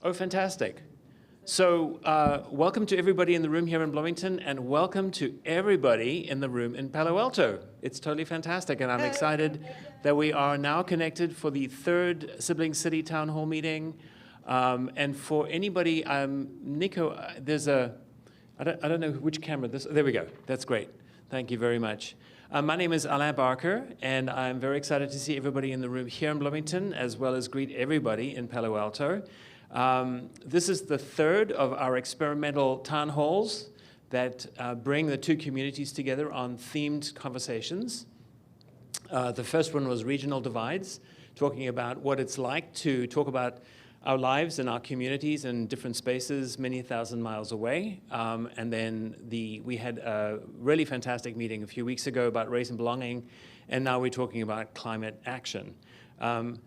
Oh, fantastic. So welcome to everybody in the room here in Bloomington, and welcome to everybody in the room in Palo Alto. It's totally fantastic, and I'm excited that we are now connected for the third Sibling City Town Hall meeting. And for anybody, Nico, there's a, I don't know which camera this, there we go, that's great. Thank you very much. My name is Alain Barker, and I'm very excited to see everybody in the room here in Bloomington, as well as greet everybody in Palo Alto. This is the third of our experimental town halls that bring the two communities together on themed conversations. The first one was Regional Divides, talking about what it's like to talk about our lives and our communities in different spaces many thousand miles away. And then we had a really fantastic meeting a few weeks ago about race and belonging, and now we're talking about climate action.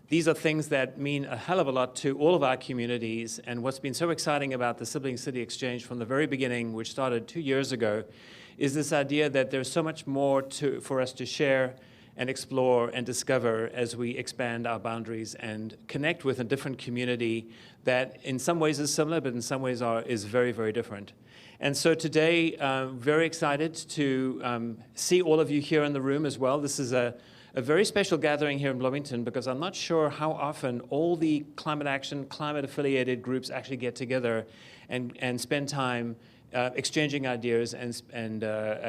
These are things that mean a hell of a lot to all of our communities, and what's been so exciting about the Sibling City Exchange from the very beginning, which started 2 years ago, is this idea that there's so much more for us to share and explore and discover as we expand our boundaries and connect with a different community that in some ways is similar, but in some ways is very, very different. And so today, very excited to see all of you here in the room as well. This is a very special gathering here in Bloomington because I'm not sure how often all the climate action, climate-affiliated groups actually get together and spend time exchanging ideas and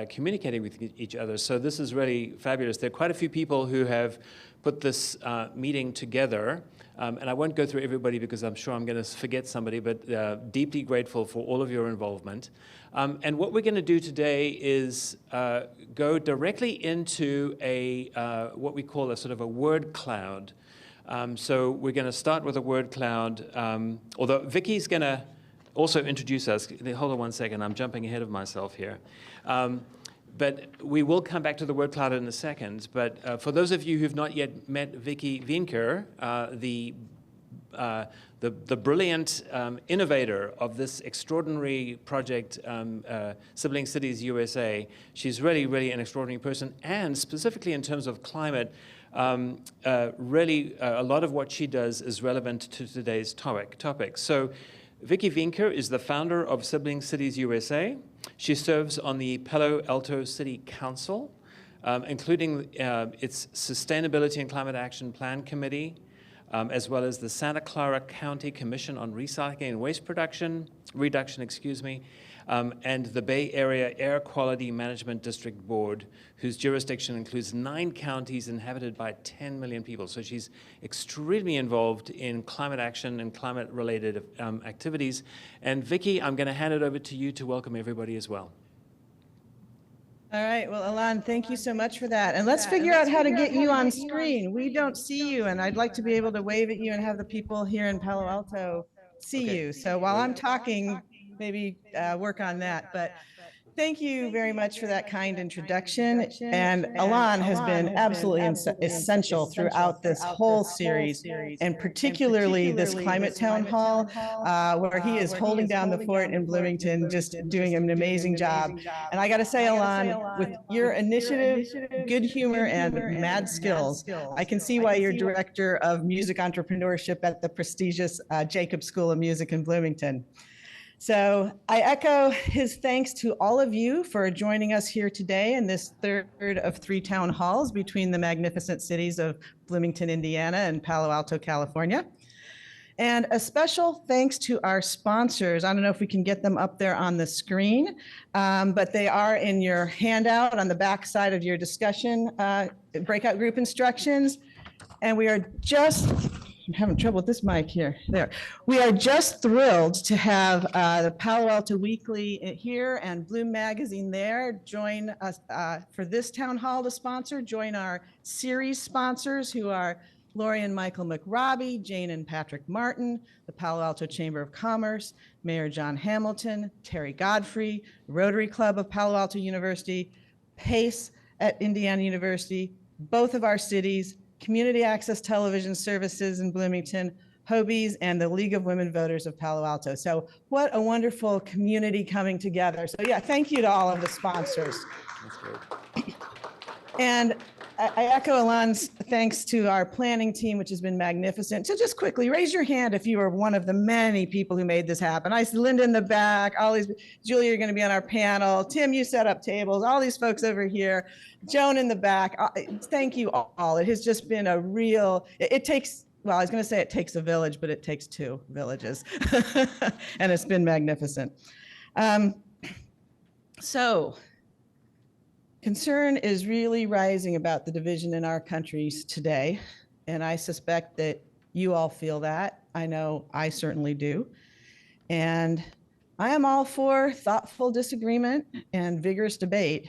communicating with each other. So this is really fabulous. There are quite a few people who have put this meeting together. And I won't go through everybody because I'm sure I'm going to forget somebody, but deeply grateful for all of your involvement. And what we're going to do today is go directly into what we call a sort of a word cloud. So we're going to start with a word cloud, although Vicky's going to also introduce us. Hold on one second, I'm jumping ahead of myself here. But we will come back to the word cloud in a second. But for those of you who've not yet met Vicky Wienker, the brilliant innovator of this extraordinary project, Sibling Cities USA, she's really, really an extraordinary person. And specifically in terms of climate, really a lot of what she does is relevant to today's topic. So Vicky Wienker is the founder of Sibling Cities USA. She serves on the Palo Alto City Council, including its Sustainability and Climate Action Plan Committee, as well as the Santa Clara County Commission on Recycling and Waste Reduction, and the Bay Area Air Quality Management District Board, whose jurisdiction includes 9 counties inhabited by 10 million people. So she's extremely involved in climate action and climate-related activities. And Vicky, I'm going to hand it over to you to welcome everybody as well. All right, well, Alain, thank you so much for that. And let's figure out how to get you on screen. We don't see you, and I'd like to be able to wave at you and have the people here in Palo Alto see you. So while I'm talking, maybe work on that. But thank you very much for that kind introduction. And Alain has been absolutely essential throughout this whole series, and particularly this climate town hall, where he is holding down the fort in Bloomington, just doing an amazing job. And I got to say, Alain, with your initiative, good humor, and mad skills, I can see why you're director of music entrepreneurship at the prestigious Jacobs School of Music in Bloomington. So I echo his thanks to all of you for joining us here today in this third of 3 town halls between the magnificent cities of Bloomington, Indiana, and Palo Alto, California. And a special thanks to our sponsors. I don't know if we can get them up there on the screen, but they are in your handout on the back side of your discussion breakout group instructions. And we are just, I'm having trouble with this mic here. There. We are just thrilled to have the Palo Alto Weekly here and Bloom Magazine there join us for this town hall to sponsor. Join our series sponsors who are Lori and Michael McRobbie, Jane and Patrick Martin, the Palo Alto Chamber of Commerce, Mayor John Hamilton, Terry Godfrey, Rotary Club of Palo Alto University, PACE at Indiana University, both of our cities, Community Access Television Services in Bloomington, Hobies, and the League of Women Voters of Palo Alto. So what a wonderful community coming together. So yeah, thank you to all of the sponsors. That's great. And I echo Alon's thanks to our planning team, which has been magnificent. So just quickly, raise your hand if you are one of the many people who made this happen. I see Linda in the back, all these, Julia, you're going to be on our panel. Tim, you set up tables, all these folks over here, Joan in the back. Thank you all. It has just been a real, it takes, well, I was going to say it takes a village, but it takes 2 villages. And it's been magnificent. So concern is really rising about the division in our countries today, and I suspect that you all feel that. I know I certainly do. And I am all for thoughtful disagreement and vigorous debate,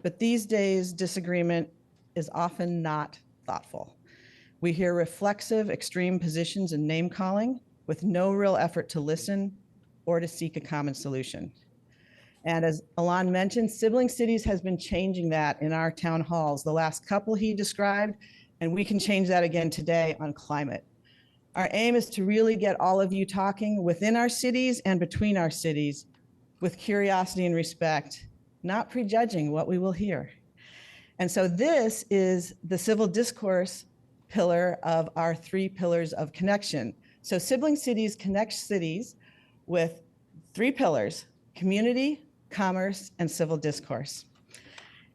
but these days disagreement is often not thoughtful. We hear reflexive, extreme positions and name calling with no real effort to listen or to seek a common solution. And as Alon mentioned, Sibling Cities has been changing that in our town halls, the last couple he described, and we can change that again today on climate. Our aim is to really get all of you talking within our cities and between our cities with curiosity and respect, not prejudging what we will hear. And so this is the civil discourse pillar of our 3 pillars of connection. So Sibling Cities connects cities with 3 pillars: community, commerce, and civil discourse.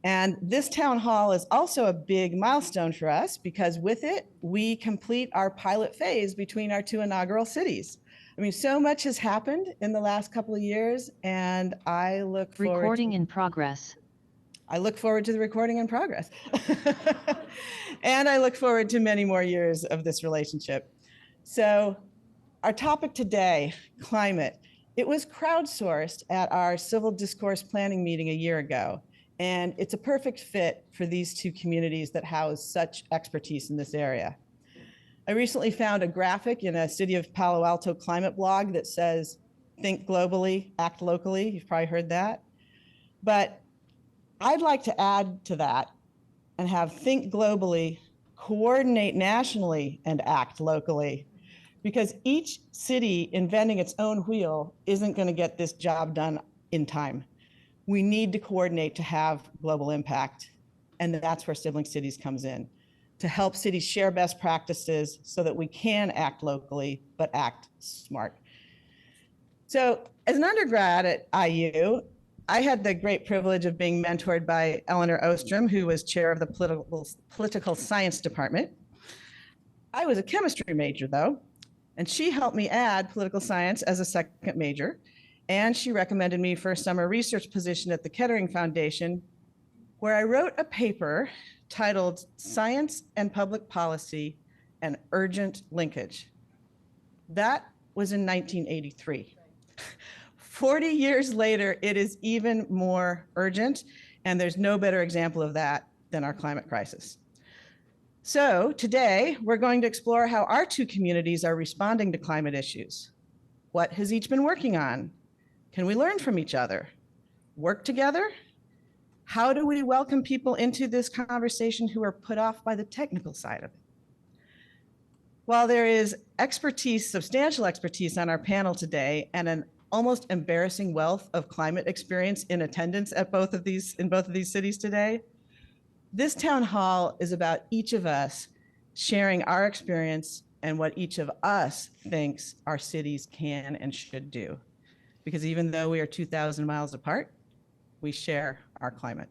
And this town hall is also a big milestone for us because with it, we complete our pilot phase between our 2 inaugural cities. I mean, so much has happened in the last couple of years, and I look forward Recording in progress. I look forward to the recording in progress. And I look forward to many more years of this relationship. So our topic today, climate. It was crowdsourced at our civil discourse planning meeting a year ago, and it's a perfect fit for these 2 communities that house such expertise in this area. I recently found a graphic in a City of Palo Alto climate blog that says, think globally, act locally. You've probably heard that. But I'd like to add to that and have think globally, coordinate nationally, and act locally. Because each city inventing its own wheel isn't going to get this job done in time. We need to coordinate to have global impact. And that's where Sibling Cities comes in, to help cities share best practices so that we can act locally, but act smart. So as an undergrad at IU, I had the great privilege of being mentored by Eleanor Ostrom, who was chair of the political science department. I was a chemistry major though, and she helped me add political science as a second major. And she recommended me for a summer research position at the Kettering Foundation, where I wrote a paper titled Science and Public Policy, an Urgent Linkage. That was in 1983. 40 years later, it is even more urgent, and there's no better example of that than our climate crisis. So today, we're going to explore how our 2 communities are responding to climate issues. What has each been working on? Can we learn from each other? Work together? How do we welcome people into this conversation who are put off by the technical side of it? While there is expertise, substantial expertise on our panel today, and an almost embarrassing wealth of climate experience in attendance at in both of these cities today, this town hall is about each of us sharing our experience and what each of us thinks our cities can and should do. Because even though we are 2,000 miles apart, we share our climate.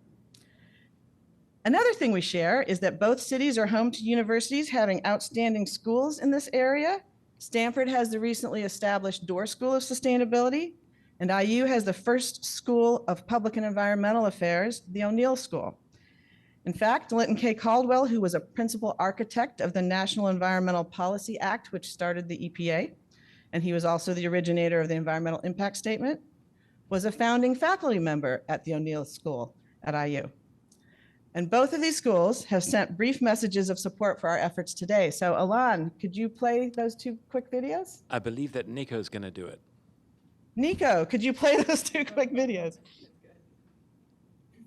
Another thing we share is that both cities are home to universities having outstanding schools in this area. Stanford has the recently established Dorr School of Sustainability, and IU has the first School of Public and Environmental Affairs, the O'Neill School. In fact, Linton K. Caldwell, who was a principal architect of the National Environmental Policy Act, which started the EPA, and he was also the originator of the Environmental Impact Statement, was a founding faculty member at the O'Neill School at IU. And both of these schools have sent brief messages of support for our efforts today. So Alon, could you play those 2 quick videos? I believe that Nico's going to do it. Nico, could you play those 2 quick videos?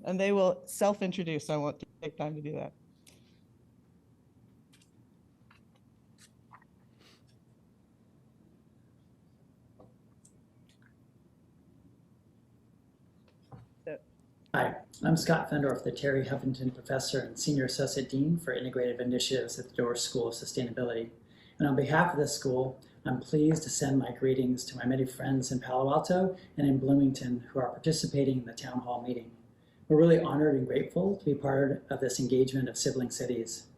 And they will self-introduce, so I won't take time to do that. Hi, I'm Scott Fendorf, the Terry Huffington Professor and Senior Associate Dean for Integrative Initiatives at the Doris School of Sustainability. And on behalf of this school, I'm pleased to send my greetings to my many friends in Palo Alto and in Bloomington who are participating in the town hall meeting. We're really honored and grateful to be part of this engagement of sibling cities.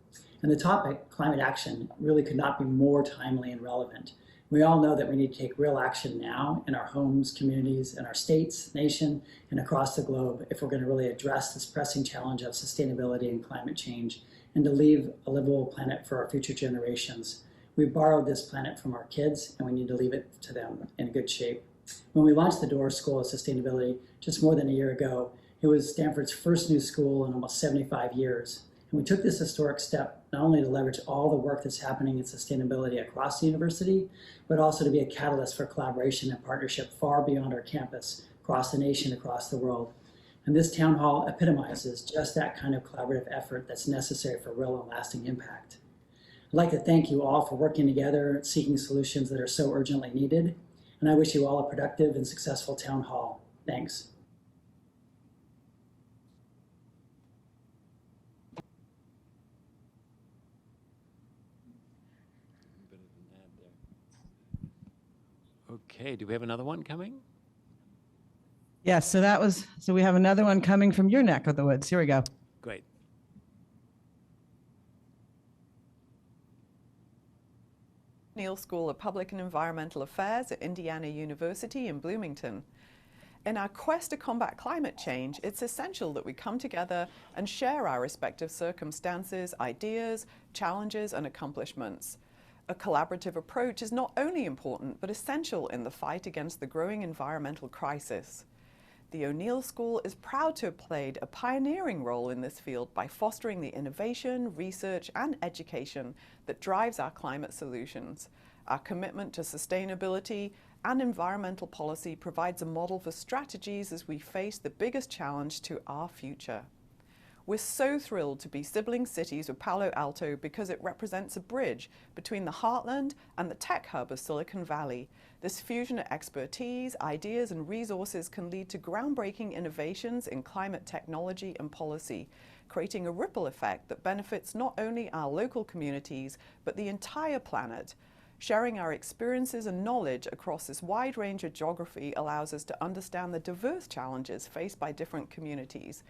And the topic, climate action, really could not be more timely and relevant. We all know that we need to take real action now in our homes, communities, in our states, nation, and across the globe if we're going to really address this pressing challenge of sustainability and climate change and to leave a livable planet for our future generations. We borrowed this planet from our kids and we need to leave it to them in good shape. When we launched the Doris School of Sustainability just more than a year ago, it was Stanford's first new school in almost 75 years. And we took this historic step not only to leverage all the work that's happening in sustainability across the university, but also to be a catalyst for collaboration and partnership far beyond our campus, across the nation, across the world. And this town hall epitomizes just that kind of collaborative effort that's necessary for real and lasting impact. I'd like to thank you all for working together, seeking solutions that are so urgently needed. And I wish you all a productive and successful town hall. Thanks. Okay, do we have another one coming? Yes, so we have another one coming from your neck of the woods. Here we go. Great. Neal School of Public and Environmental Affairs at Indiana University in Bloomington. In our quest to combat climate change, it's essential that we come together and share our respective circumstances, ideas, challenges, and accomplishments. A collaborative approach is not only important, but essential in the fight against the growing environmental crisis. The O'Neill School is proud to have played a pioneering role in this field by fostering the innovation, research, and education that drives our climate solutions. Our commitment to sustainability and environmental policy provides a model for strategies as we face the biggest challenge to our future. We're so thrilled to be sibling cities with Palo Alto because it represents a bridge between the heartland and the tech hub of Silicon Valley. This fusion of expertise, ideas, and resources can lead to groundbreaking innovations in climate technology and policy, creating a ripple effect that benefits not only our local communities, but the entire planet. Sharing our experiences and knowledge across this wide range of geography allows us to understand the diverse challenges faced by different communities.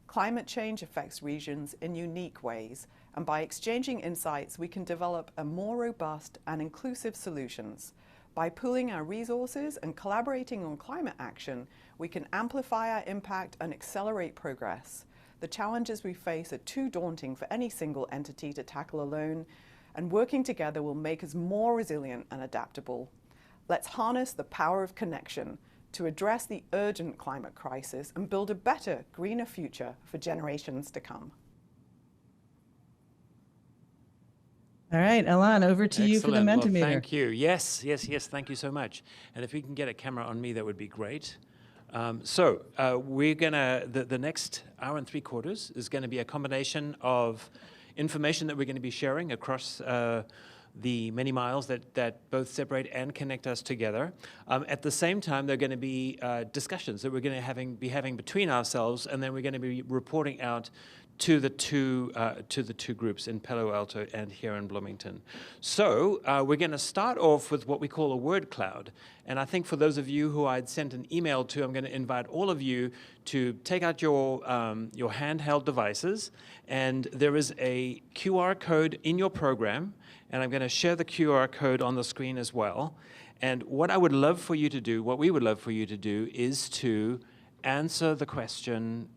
Climate change affects regions in unique ways, and by exchanging insights, we can develop a more robust and inclusive solutions. By pooling our resources and collaborating on climate action, we can amplify our impact and accelerate progress. The challenges we face are too daunting for any single entity to tackle alone, and working together will make us more resilient and adaptable. Let's harness the power of connection to address the urgent climate crisis and build a better, greener future for generations to come. All right, Elan, over to you for the Excellent. Mentimeter. Well, thank you. Yes, thank you so much. And if we can get a camera on me, that would be great. We're gonna, the next hour and 3/4 is gonna be a combination of information that we're gonna be sharing across the many miles that both separate and connect us together. At the same time, there are going to be discussions that we're going to be having between ourselves, and then we're going to be reporting out to the two groups in Palo Alto and here in Bloomington. So we're going to start off with what we call a word cloud. And I think for those of you who I'd sent an email to, I'm going to invite all of you to take out your handheld devices, and there is a QR code in your program, and I'm going to share the QR code on the screen as well. And what I would love for you to do, what we would love for you to do, is to answer the question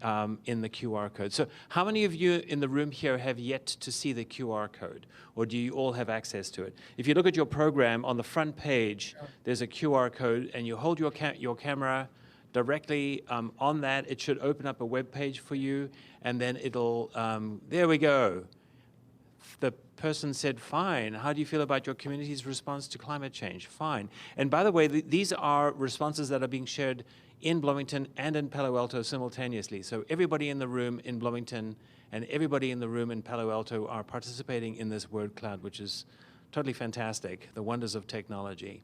in the QR code. So how many of you in the room here have yet to see the QR code, or do you all have access to it? If you look at your program, on the front page, there's a QR code, and you hold your camera directly on that. It should open up a web page for you, and then it'll, there we go. The person said, fine. How do you feel about your community's response to climate change? Fine. And by the way, these are responses that are being shared in Bloomington and in Palo Alto simultaneously. So everybody in the room in Bloomington and everybody in the room in Palo Alto are participating in this word cloud, which is totally fantastic, the wonders of technology.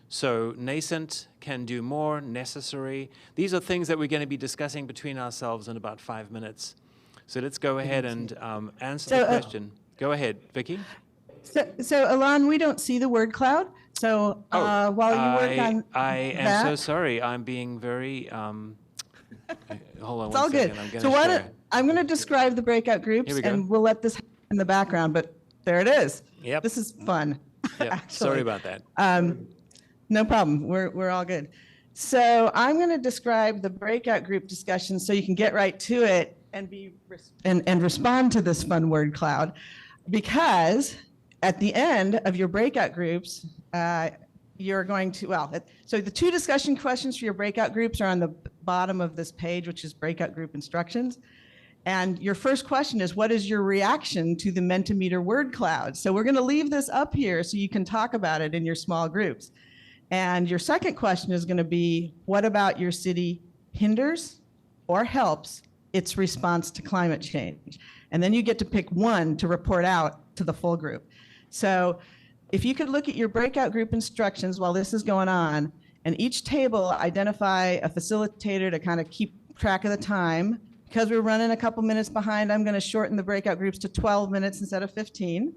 So nascent, can do more, necessary. These are things that we're going to be discussing between ourselves in about 5 minutes. So let's go ahead and answer the question. Go ahead, Vicky. So Alon, we don't see the word cloud. So while you work on I am that, so sorry. I'm being very. Hold on it's one all good. second. I'm going So to share. I'm going to describe the breakout groups, Here we go. and we'll let this happen in the background. But there it is. Yep. This is fun. Yep. Actually. Sorry about that. No problem. We're all good. So I'm going to describe the breakout group discussion so you can get right to it and and respond to this fun word cloud, because at the end of your breakout groups, you're going to, so the 2 discussion questions for your breakout groups are on the bottom of this page, which is breakout group instructions. And your first question is, what is your reaction to the Mentimeter word cloud? So we're going to leave this up here so you can talk about it in your small groups. And your second question is going to be, what about your city hinders or helps its response to climate change? And then you get to pick one to report out to the full group. So if you could look at your breakout group instructions while this is going on, and each table identify a facilitator to kind of keep track of the time. Because we're running a couple minutes behind, I'm going to shorten the breakout groups to 12 minutes instead of 15.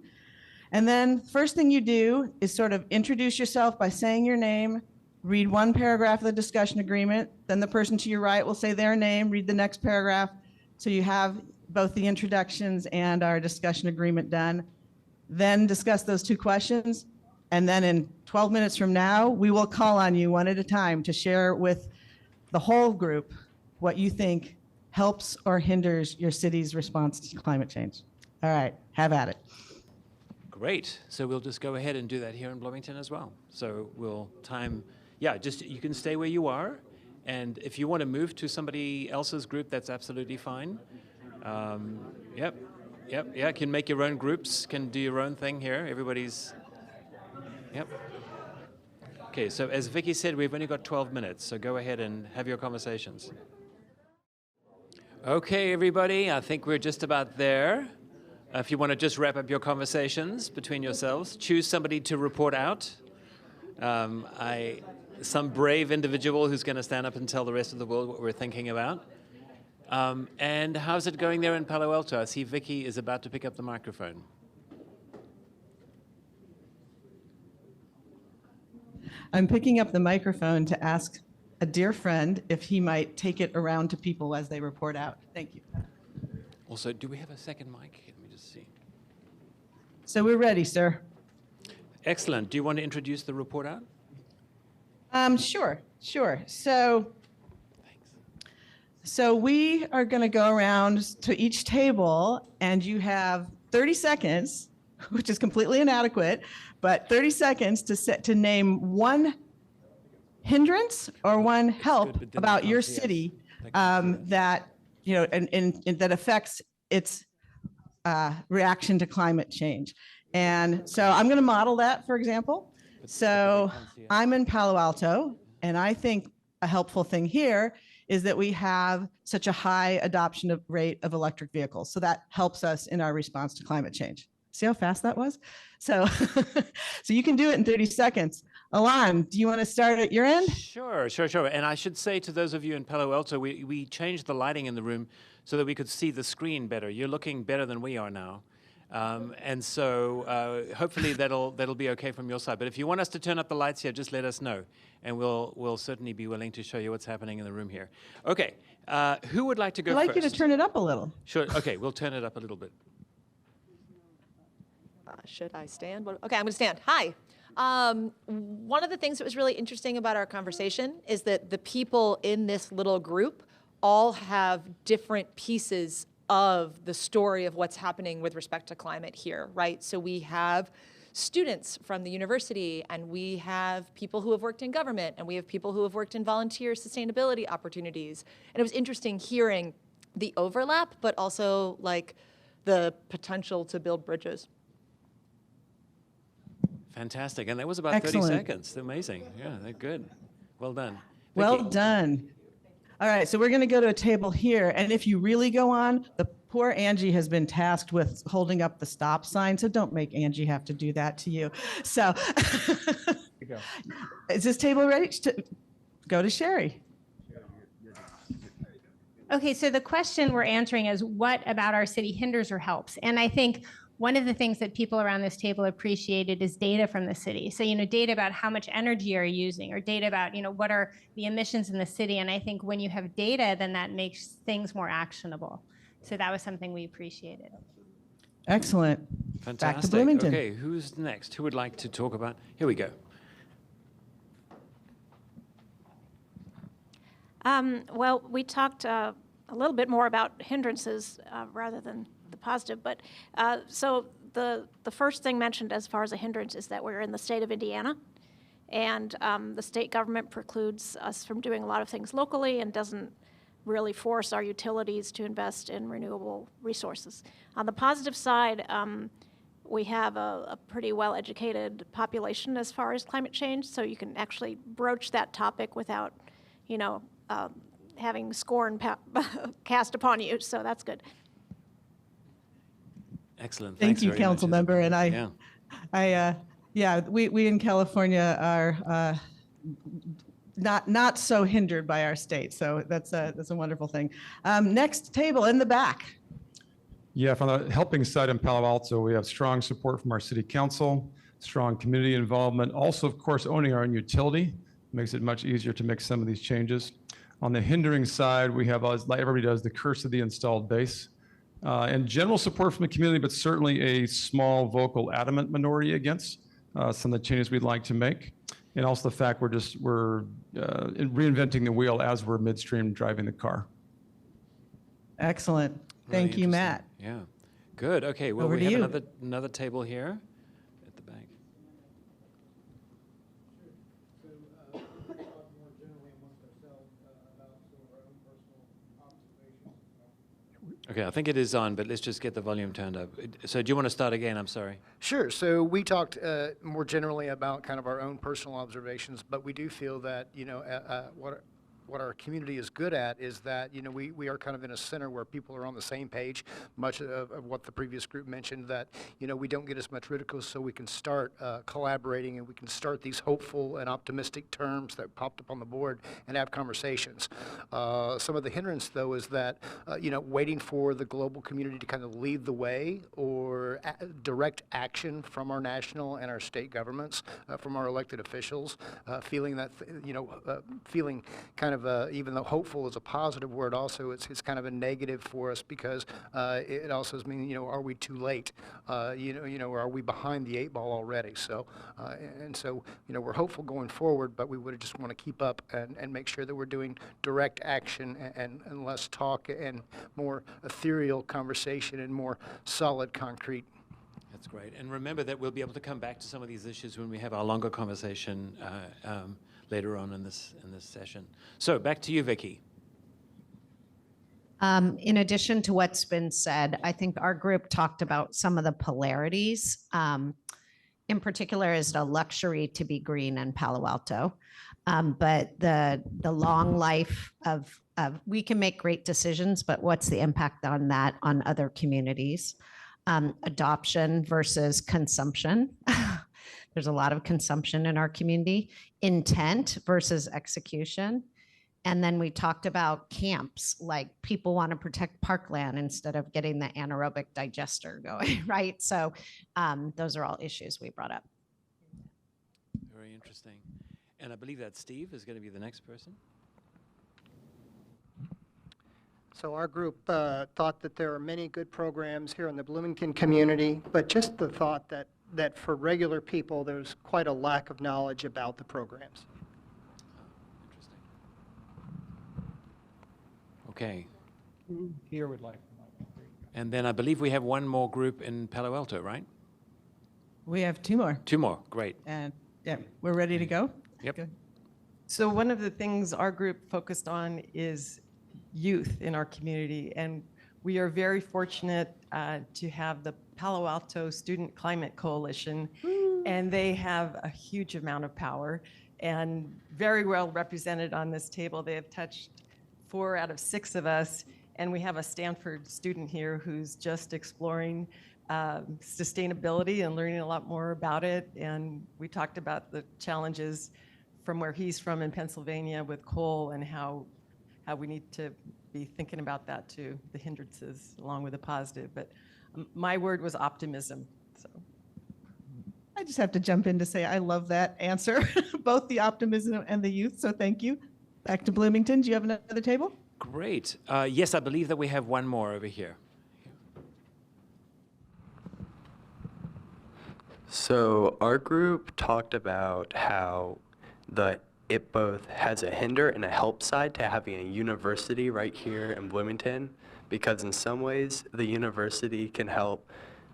And then first thing you do is sort of introduce yourself by saying your name, read one paragraph of the discussion agreement, then the person to your right will say their name, read the next paragraph. So you have both the introductions and our discussion agreement done. Then discuss those 2 questions. And then in 12 minutes from now, we will call on you one at a time to share with the whole group what you think helps or hinders your city's response to climate change. All right, have at it. Great. So we'll just go ahead and do that here in Bloomington as well. So we'll time, just you can stay where you are. And if you want to move to somebody else's group, that's absolutely fine. Can make your own groups, can do your own thing here. Everybody's, Okay, so as Vicky said, we've only got 12 minutes, so go ahead and have your conversations. Okay, everybody, I think we're just about there. If you want to just wrap up your conversations between yourselves, choose somebody to report out. Some brave individual who's going to stand up and tell the rest of the world what we're thinking about. And how's it going there in Palo Alto? I see Vicky is about to pick up the microphone. I'm picking up the microphone to ask a dear friend if he might take it around to people as they report out. Thank you. Also, do we have a second mic? Let me just see. So we're ready, sir. Excellent. Do you want to introduce the report out? Sure. So we are going to go around to each table, and you have 30 seconds, which is completely inadequate, but 30 seconds to name one hindrance or one help about your city that that affects its reaction to climate change. And so I'm going to model that, for example. So I'm in Palo Alto, and I think a helpful thing here is that we have such a high adoption rate of electric vehicles. So that helps us in our response to climate change. See how fast that was? So, so you can do it in 30 seconds. Alon, do you want to start at your end? Sure. And I should say to those of you in Palo Alto, we changed the lighting in the room so that we could see the screen better. You're looking better than we are now. And so hopefully that'll be okay from your side. But if you want us to turn up the lights here, just let us know. And we'll certainly be willing to show you what's happening in the room here. Okay, who would like to go first? I'd like you to turn it up a little. Sure, okay, we'll turn it up a little bit. Should I stand? Okay, I'm going to stand. Hi. One of the things that was really interesting about our conversation is that the people in this little group all have different pieces of the story of what's happening with respect to climate here, right? So we have students from the university, and we have people who have worked in government, and we have people who have worked in volunteer sustainability opportunities. And it was interesting hearing the overlap, but also like the potential to build bridges. Fantastic, and that was about Excellent. 30 seconds. Amazing, yeah, they're good. Well done. Well Vicky. done. All right, so we're going to go to a table here, and if you really go on, the poor Angie has been tasked with holding up the stop sign, so don't make Angie have to do that to you. So, Is this table ready? Go to Sherry. Okay, so the question we're answering is what about our city hinders or helps? And I think one of the things that people around this table appreciated is data from the city. So, data about how much energy are you using, or data about, what are the emissions in the city. And I think when you have data, then that makes things more actionable. So that was something we appreciated. Excellent. Fantastic. Back to Bloomington. Okay, who's next? Who would like to talk about? Here we go. Well, we talked a little bit more about hindrances rather than the positive, but so the first thing mentioned as far as a hindrance is that we're in the state of Indiana, and the state government precludes us from doing a lot of things locally and doesn't really force our utilities to invest in renewable resources. On the positive side, we have a pretty well-educated population as far as climate change, so you can actually broach that topic without, having scorn cast upon you, so that's good. Excellent. Thank Thanks you, very council much, member. Isabel. And we in California are not so hindered by our state, so that's a wonderful thing. Next table in the back. Yeah, from the helping side in Palo Alto, we have strong support from our city council, strong community involvement. Also, of course, owning our own utility makes it much easier to make some of these changes. On the hindering side, we have, like everybody does, the curse of the installed base. And general support from the community, but certainly a small, vocal, adamant minority against some of the changes we'd like to make. And also the fact we're reinventing the wheel as we're midstream driving the car. Excellent. Really Thank you, interesting. Matt. Yeah, good. Okay, well, Over we to have you. another table here at the back. Okay, I think it is on, but let's just get the volume turned up. So do you want to start again? I'm sorry. Sure. So we talked more generally about kind of our own personal observations, but we do feel that, what our community is good at is that, we are kind of in a center where people are on the same page, much of what the previous group mentioned, that, we don't get as much ridicule, so we can start collaborating, and we can start these hopeful and optimistic terms that popped up on the board and have conversations. Some of the hindrance, though, is that, waiting for the global community to kind of lead the way, or direct action from our national and our state governments, from our elected officials, feeling that, feeling kind of even though hopeful is a positive word, also it's kind of a negative for us, because it also means, are we too late? Or are we behind the 8 ball already? So, we're hopeful going forward, but we would just want to keep up and make sure that we're doing direct action and less talk and more ethereal conversation and more solid, concrete. That's great. And remember that we'll be able to come back to some of these issues when we have our longer conversation later on in this session. So back to you, Vicky. In addition to what's been said, I think our group talked about some of the polarities. In particular, is it a luxury to be green in Palo Alto? But the long life of we can make great decisions, but what's the impact on that on other communities? Adoption versus consumption. There's a lot of consumption in our community. Intent versus execution. And then we talked about camps, like people want to protect parkland instead of getting the anaerobic digester going, right? So those are all issues we brought up. Very interesting. And I believe that Steve is going to be the next person. So our group thought that there are many good programs here in the Bloomington community, but just the thought that for regular people, there's quite a lack of knowledge about the programs. Interesting. Okay. Here would like. And then I believe we have one more group in Palo Alto, right? We have 2 more. 2 more. Great. And yeah, we're ready to go. Yep. Good. So one of the things our group focused on is youth in our community, and we are very fortunate to have the Palo Alto Student Climate Coalition, and they have a huge amount of power and very well represented on this table. They have touched 4 out of 6 of us, and we have a Stanford student here who's just exploring sustainability and learning a lot more about it. And we talked about the challenges from where he's from in Pennsylvania with coal and how we need to be thinking about that too, the hindrances along with the positive. But my word was optimism. So I just have to jump in to say I love that answer, both the optimism and the youth. So thank you. Back to Bloomington. Do you have another table? Great. Yes, I believe that we have one more over here. So our group talked about how it both has a hinder and a help side to having a university right here in Bloomington, because in some ways the university can help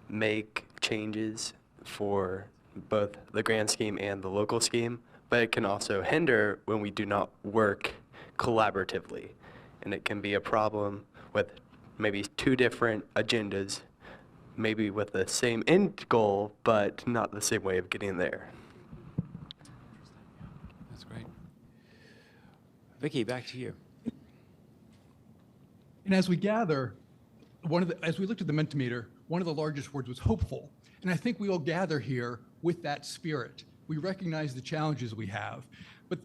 make changes for both the grand scheme and the local scheme, but it can also hinder when we do not work collaboratively. And it can be a problem with maybe two different agendas, maybe with the same end goal, but not the same way of getting there. That's great. Vicky, back to you. And as we gather, as we looked at the Mentimeter, one of the largest words was hopeful. And I think we all gather here with that spirit. We recognize the challenges we have. But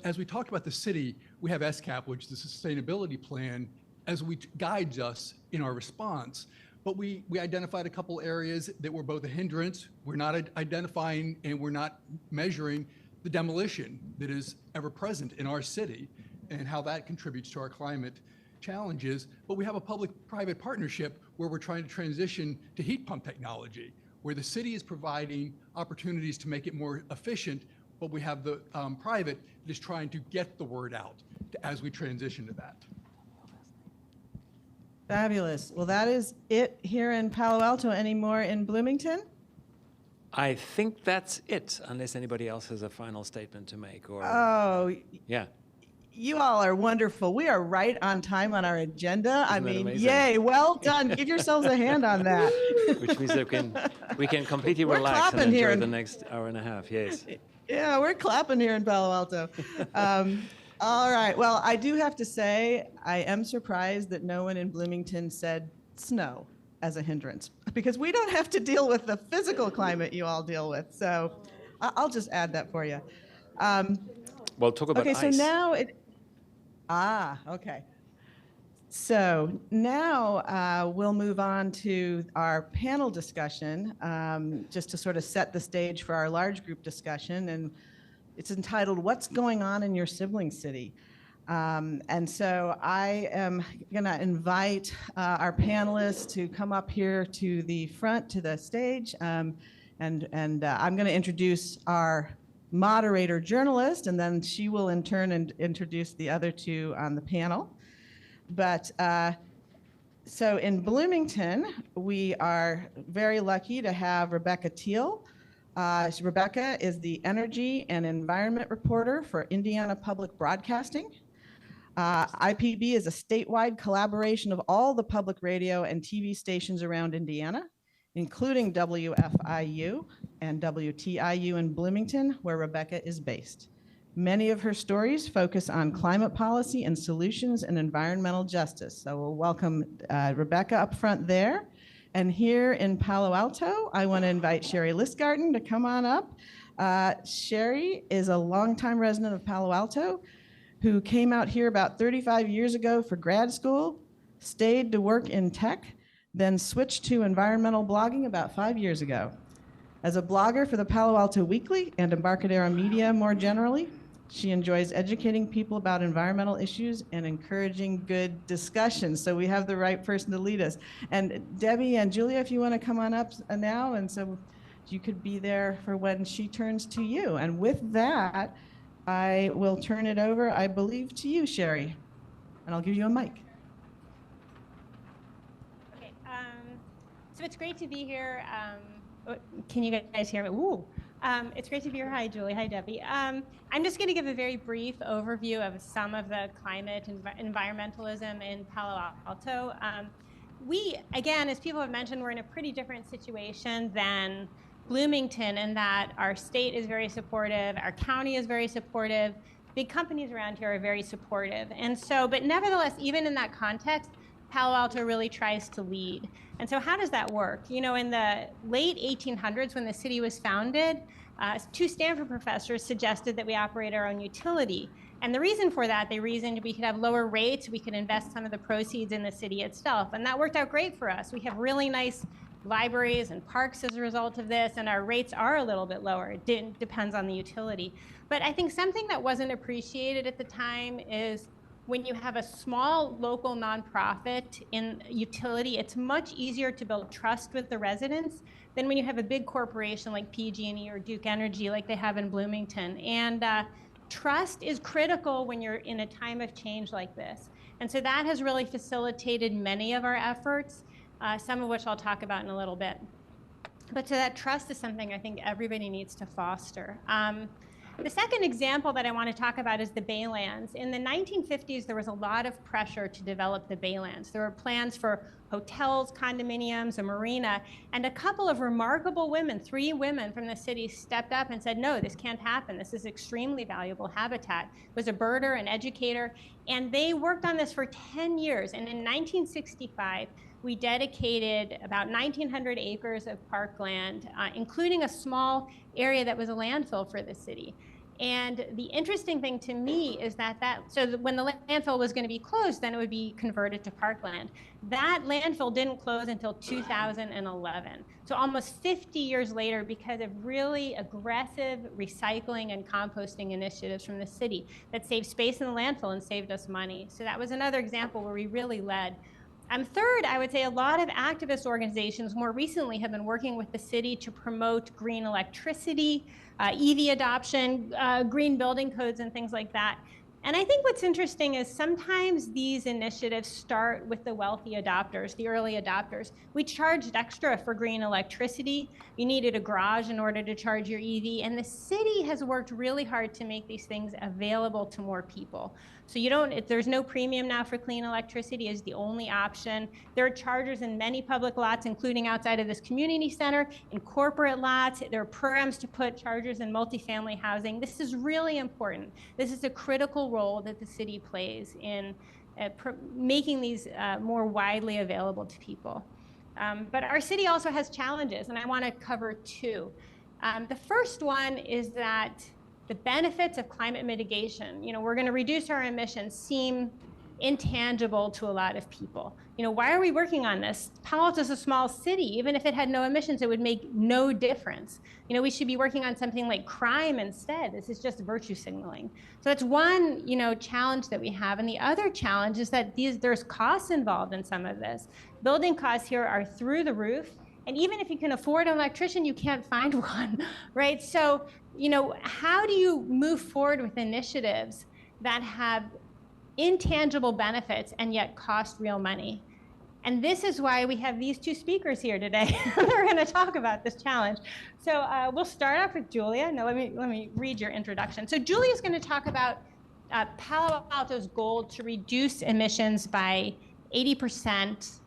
as we talked about the city, we have SCAP, which is the sustainability plan, as we guides us in our response. But we identified a couple areas that were both a hindrance. We're not identifying and we're not measuring the demolition that is ever present in our city and how that contributes to our climate challenges. But we have a public-private partnership where we're trying to transition to heat pump technology, where the city is providing opportunities to make it more efficient, but we have the private that is trying to get the word out as we transition to that. Fabulous. Well, that is it here in Palo Alto. Any more in Bloomington? I think that's it, unless anybody else has a final statement to make. Or Oh, yeah. you all are wonderful. We are right on time on our agenda. I Isn't that mean, amazing? yay, well done. Give yourselves a hand on that. Which means that we can completely We're relax and clapping here enjoy in- the next hour and a half. Yes. Yeah, we're clapping here in Palo Alto. All right. Well, I do have to say, I am surprised that no one in Bloomington said snow as a hindrance, because we don't have to deal with the physical climate you all deal with. So I'll just add that for you. Well, talk about okay, ice. so now okay. So now we'll move on to our panel discussion, just to sort of set the stage for our large group discussion. And it's entitled, What's Going On in Your Sibling City? And so I am going to invite our panelists to come up here to the front, to the stage. And I'm going to introduce our moderator journalist, and then she will in turn introduce the other two on the panel. But so in Bloomington, we are very lucky to have Rebecca Teal. Rebecca is the Energy and Environment Reporter for Indiana Public Broadcasting. IPB is a statewide collaboration of all the public radio and TV stations around Indiana, including WFIU and WTIU in Bloomington, where Rebecca is based. Many of her stories focus on climate policy and solutions and environmental justice. So we'll welcome Rebecca up front there. And here in Palo Alto, I want to invite Sherry Listgarten to come on up. Sherry is a longtime resident of Palo Alto who came out here about 35 years ago for grad school, stayed to work in tech, then switched to environmental blogging about 5 years ago. As a blogger for the Palo Alto Weekly and Embarcadero Media more generally, she enjoys educating people about environmental issues and encouraging good discussions. So we have the right person to lead us. And Debbie and Julia, if you want to come on up now, and so you could be there for when she turns to you. And with that, I will turn it over, I believe, to you, Sherry. And I'll give you a mic. Okay, so it's great to be here. Can you guys hear me? Ooh. It's great to be here. Hi, Julie. Hi, Debbie. I'm just going to give a very brief overview of some of the climate and environmentalism in Palo Alto. We, again, as people have mentioned, we're in a pretty different situation than Bloomington in that our state is very supportive, our county is very supportive, big companies around here are very supportive. And so, but nevertheless, even in that context, Palo Alto really tries to lead. And so how does that work? You know, in the late 1800s, when the city was founded, two Stanford professors suggested that we operate our own utility. And the reason for that, they reasoned we could have lower rates, we could invest some of the proceeds in the city itself. And that worked out great for us. We have really nice libraries and parks as a result of this, and our rates are a little bit lower. It depends on the utility. But I think something that wasn't appreciated at the time is when you have a small local nonprofit in utility, it's much easier to build trust with the residents than when you have a big corporation like PG&E or Duke Energy like they have in Bloomington. And trust is critical when you're in a time of change like this. And so that has really facilitated many of our efforts, some of which I'll talk about in a little bit. But so that trust is something I think everybody needs to foster. The second example that I want to talk about is the Baylands. In the 1950s, there was a lot of pressure to develop the Baylands. There were plans for hotels, condominiums, a marina, and a couple of remarkable women, 3 women from the city stepped up and said, no, this can't happen. This is extremely valuable habitat. It was a birder, an educator, and they worked on this for 10 years. And in 1965, we dedicated about 1,900 acres of parkland, including a small area that was a landfill for the city. And the interesting thing to me is when the landfill was going to be closed, then it would be converted to parkland. That landfill didn't close until 2011. So almost 50 years later, because of really aggressive recycling and composting initiatives from the city that saved space in the landfill and saved us money. So that was another example where we really led. Third, I would say a lot of activist organizations more recently have been working with the city to promote green electricity, EV adoption, green building codes, and things like that. And I think what's interesting is sometimes these initiatives start with the wealthy adopters, the early adopters. We charged extra for green electricity. You needed a garage in order to charge your EV. And the city has worked really hard to make these things available to more people. So there's no premium now for clean electricity is the only option. There are chargers in many public lots, including outside of this community center, in corporate lots. There are programs to put chargers in multifamily housing. This is really important. This is a critical role that the city plays in making these more widely available to people. But our city also has challenges, and I want to cover 2. The first one is that the benefits of climate mitigation, we're going to reduce our emissions, seem intangible to a lot of people. Why are we working on this? Palo Alto is a small city. Even if it had no emissions, it would make no difference. We should be working on something like crime instead. This is just virtue signaling. So that's one, challenge that we have. And the other challenge is that there's costs involved in some of this. Building costs here are through the roof. And even if you can afford an electrician, you can't find one, right? So, how do you move forward with initiatives that have intangible benefits and yet cost real money? And this is why we have these 2 speakers here today. They're going to talk about this challenge. So we'll start off with Julia. Now let me read your introduction. So Julia's going to talk about Palo Alto's goal to reduce emissions by 80%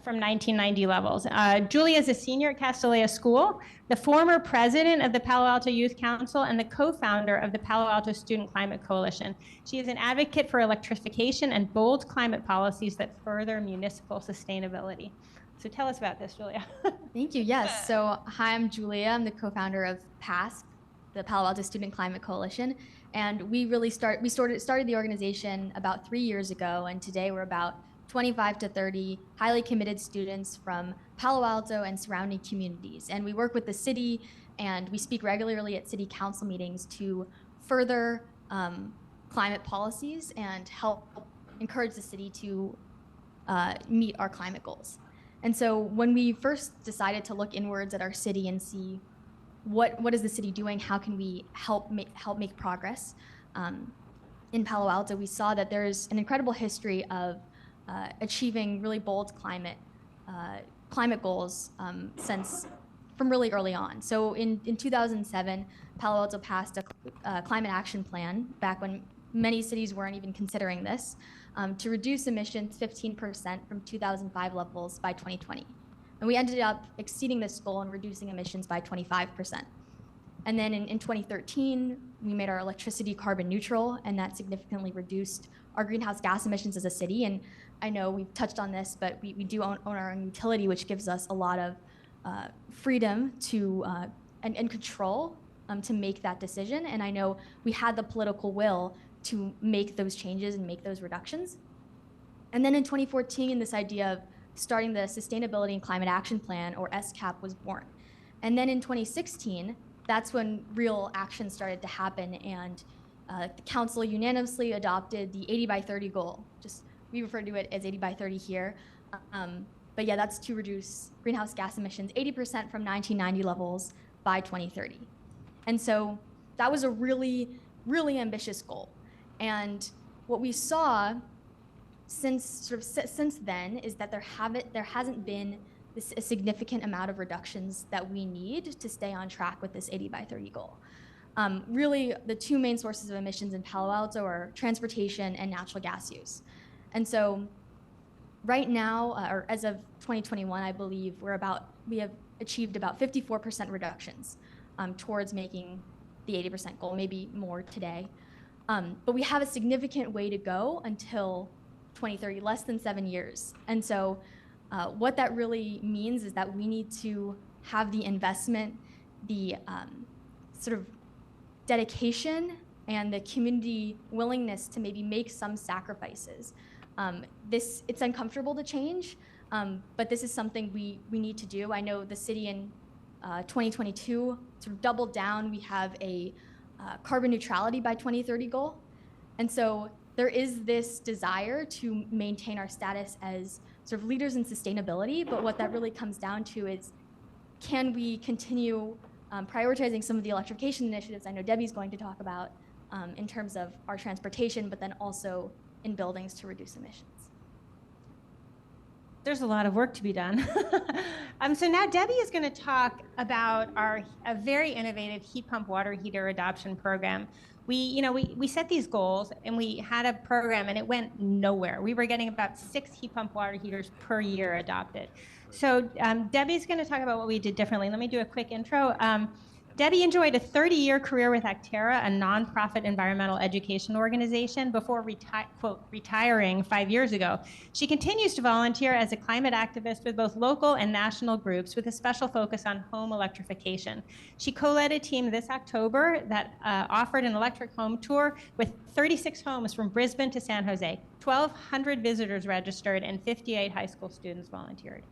from 1990 levels. Julia is a senior at Castanea School, the former president of the Palo Alto Youth Council, and the co-founder of the Palo Alto Student Climate Coalition. She is an advocate for electrification and bold climate policies that further municipal sustainability. So tell us about this, Julia. Thank you. Yes. So hi, I'm Julia. I'm the co-founder of PASC, the Palo Alto Student Climate Coalition. And we started the organization about 3 years ago, and today we're about 25 to 30 highly committed students from Palo Alto and surrounding communities. And we work with the city, and we speak regularly at city council meetings to further climate policies and help encourage the city to meet our climate goals. And so when we first decided to look inwards at our city and see what is the city doing, how can we help make progress, in Palo Alto, we saw that there's an incredible history of achieving really bold climate goals from really early on. So in 2007, Palo Alto passed a climate action plan back when many cities weren't even considering this, to reduce emissions 15% from 2005 levels by 2020. And we ended up exceeding this goal and reducing emissions by 25%. And then in 2013, we made our electricity carbon neutral, and that significantly reduced our greenhouse gas emissions as a city. And I know we've touched on this, but we do own our own utility, which gives us a lot of freedom to and control to make that decision. And I know we had the political will to make those changes and make those reductions. And then in 2014, this idea of starting the Sustainability and Climate Action Plan, or SCAP, was born. And then in 2016, that's when real action started to happen, and the council unanimously adopted the 80 by 30 goal. Just, we refer to it as 80 by 30 here. But yeah, that's to reduce greenhouse gas emissions 80% from 1990 levels by 2030. And so that was a really, really ambitious goal. And what we saw since then is that there hasn't been a significant amount of reductions that we need to stay on track with this 80 by 30 goal. Really, the two main sources of emissions in Palo Alto are transportation and natural gas use. And so right now, or as of 2021, I believe we have achieved about 54% reductions towards making the 80% goal, maybe more today. But we have a significant way to go until 2030, less than 7 years. And so what that really means is that we need to have the investment, the sort of dedication, and the community willingness to maybe make some sacrifices. It's uncomfortable to change, but this is something we need to do. I know the city in 2022 sort of doubled down. We have a carbon neutrality by 2030 goal. And so there is this desire to maintain our status as sort of leaders in sustainability, but what that really comes down to is, can we continue prioritizing some of the electrification initiatives I know Debbie's going to talk about in terms of our transportation, but then also in buildings to reduce emissions. There's a lot of work to be done. So now Debbie is going to talk about a very innovative heat pump water heater adoption program. We set these goals and we had a program and it went nowhere. We were getting about 6 heat pump water heaters per year adopted. So Debbie's going to talk about what we did differently. Let me do a quick intro. Debbie enjoyed a 30-year career with Actera, a nonprofit environmental education organization, before retiring 5 years ago. She continues to volunteer as a climate activist with both local and national groups, with a special focus on home electrification. She co-led a team this October that offered an electric home tour with 36 homes from Brisbane to San Jose. 1,200 visitors registered and 58 high school students volunteered.